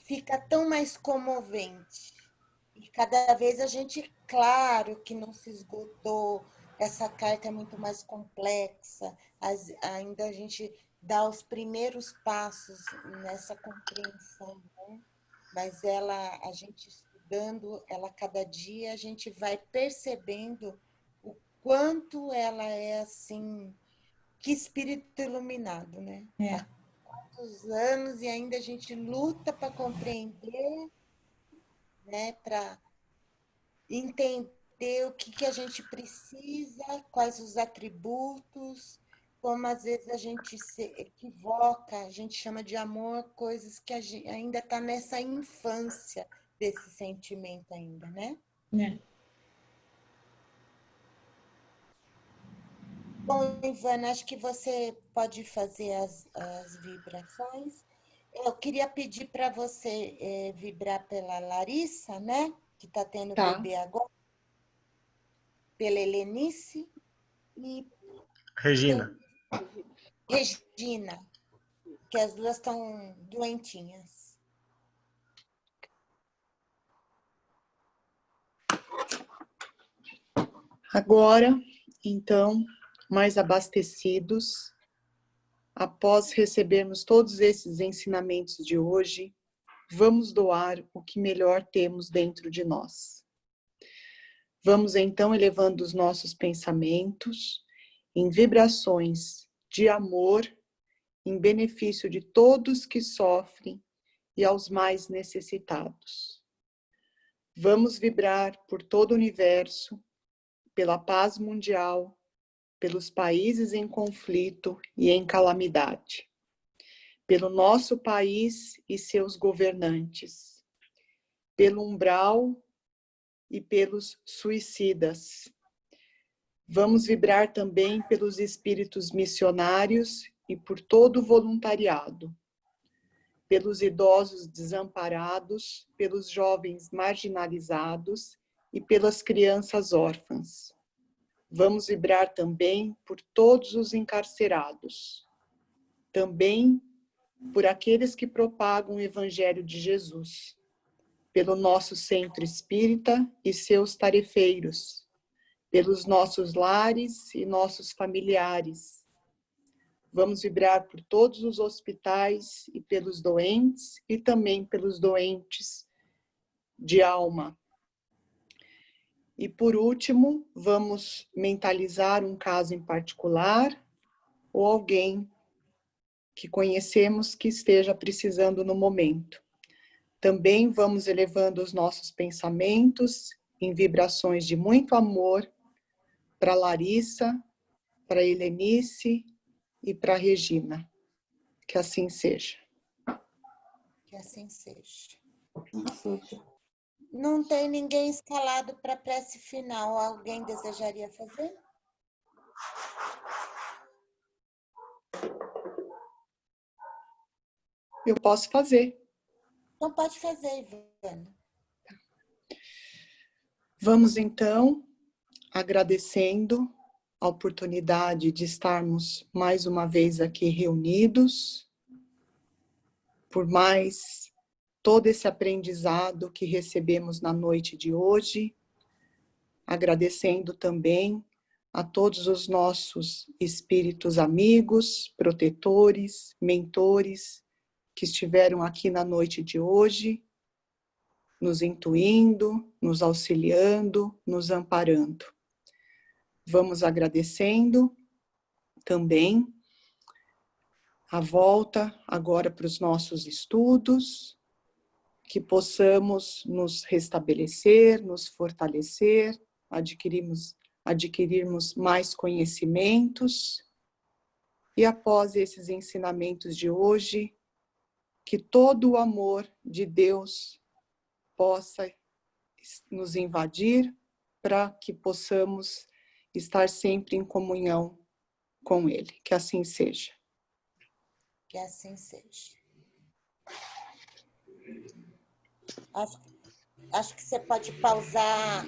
fica tão mais comovente. E cada vez a gente, claro que não se esgotou, essa carta é muito mais complexa, ainda a gente dá os primeiros passos nessa compreensão, né? Mas a gente estudando ela cada dia, a gente vai percebendo o quanto ela é assim, que espírito iluminado, né? Há quantos anos e ainda a gente luta para compreender, né? Para entender o que a gente precisa, quais os atributos, como às vezes a gente se equivoca, a gente chama de amor coisas que a gente ainda está nessa infância desse sentimento ainda, né? Bom, Ivana, acho que você pode fazer as vibrações. Eu queria pedir para você vibrar pela Larissa, né? Que está tendo bebê agora, pela Helenice e Regina. Regina, que as duas estão doentinhas. Agora, então, mais abastecidos, após recebermos todos esses ensinamentos de hoje, vamos doar o que melhor temos dentro de nós. Vamos então elevando os nossos pensamentos em vibrações de amor, em benefício de todos que sofrem e aos mais necessitados. Vamos vibrar por todo o universo, pela paz mundial, pelos países em conflito e em calamidade, pelo nosso país e seus governantes, pelo umbral e pelos suicidas. Vamos vibrar também pelos espíritos missionários e por todo o voluntariado, pelos idosos desamparados, pelos jovens marginalizados e pelas crianças órfãs. Vamos vibrar também por todos os encarcerados, também por aqueles que propagam o Evangelho de Jesus, pelo nosso centro espírita e seus tarefeiros, pelos nossos lares e nossos familiares. Vamos vibrar por todos os hospitais e pelos doentes e também pelos doentes de alma. E por último, vamos mentalizar um caso em particular ou alguém que conhecemos que esteja precisando no momento. Também vamos elevando os nossos pensamentos em vibrações de muito amor para Larissa, para Helenice e para Regina. Que assim seja. Que assim seja. Não tem ninguém escalado para a prece final. Alguém desejaria fazer? Eu posso fazer. Então pode fazer, Ivana. Vamos então, agradecendo a oportunidade de estarmos mais uma vez aqui reunidos, por mais todo esse aprendizado que recebemos na noite de hoje, agradecendo também a todos os nossos espíritos amigos, protetores, mentores, que estiveram aqui na noite de hoje, nos intuindo, nos auxiliando, nos amparando. Vamos agradecendo também a volta agora para os nossos estudos, que possamos nos restabelecer, nos fortalecer, adquirirmos mais conhecimentos e após esses ensinamentos de hoje, que todo o amor de Deus possa nos invadir para que possamos estar sempre em comunhão com Ele. Que assim seja. Que assim seja. Acho que você pode pausar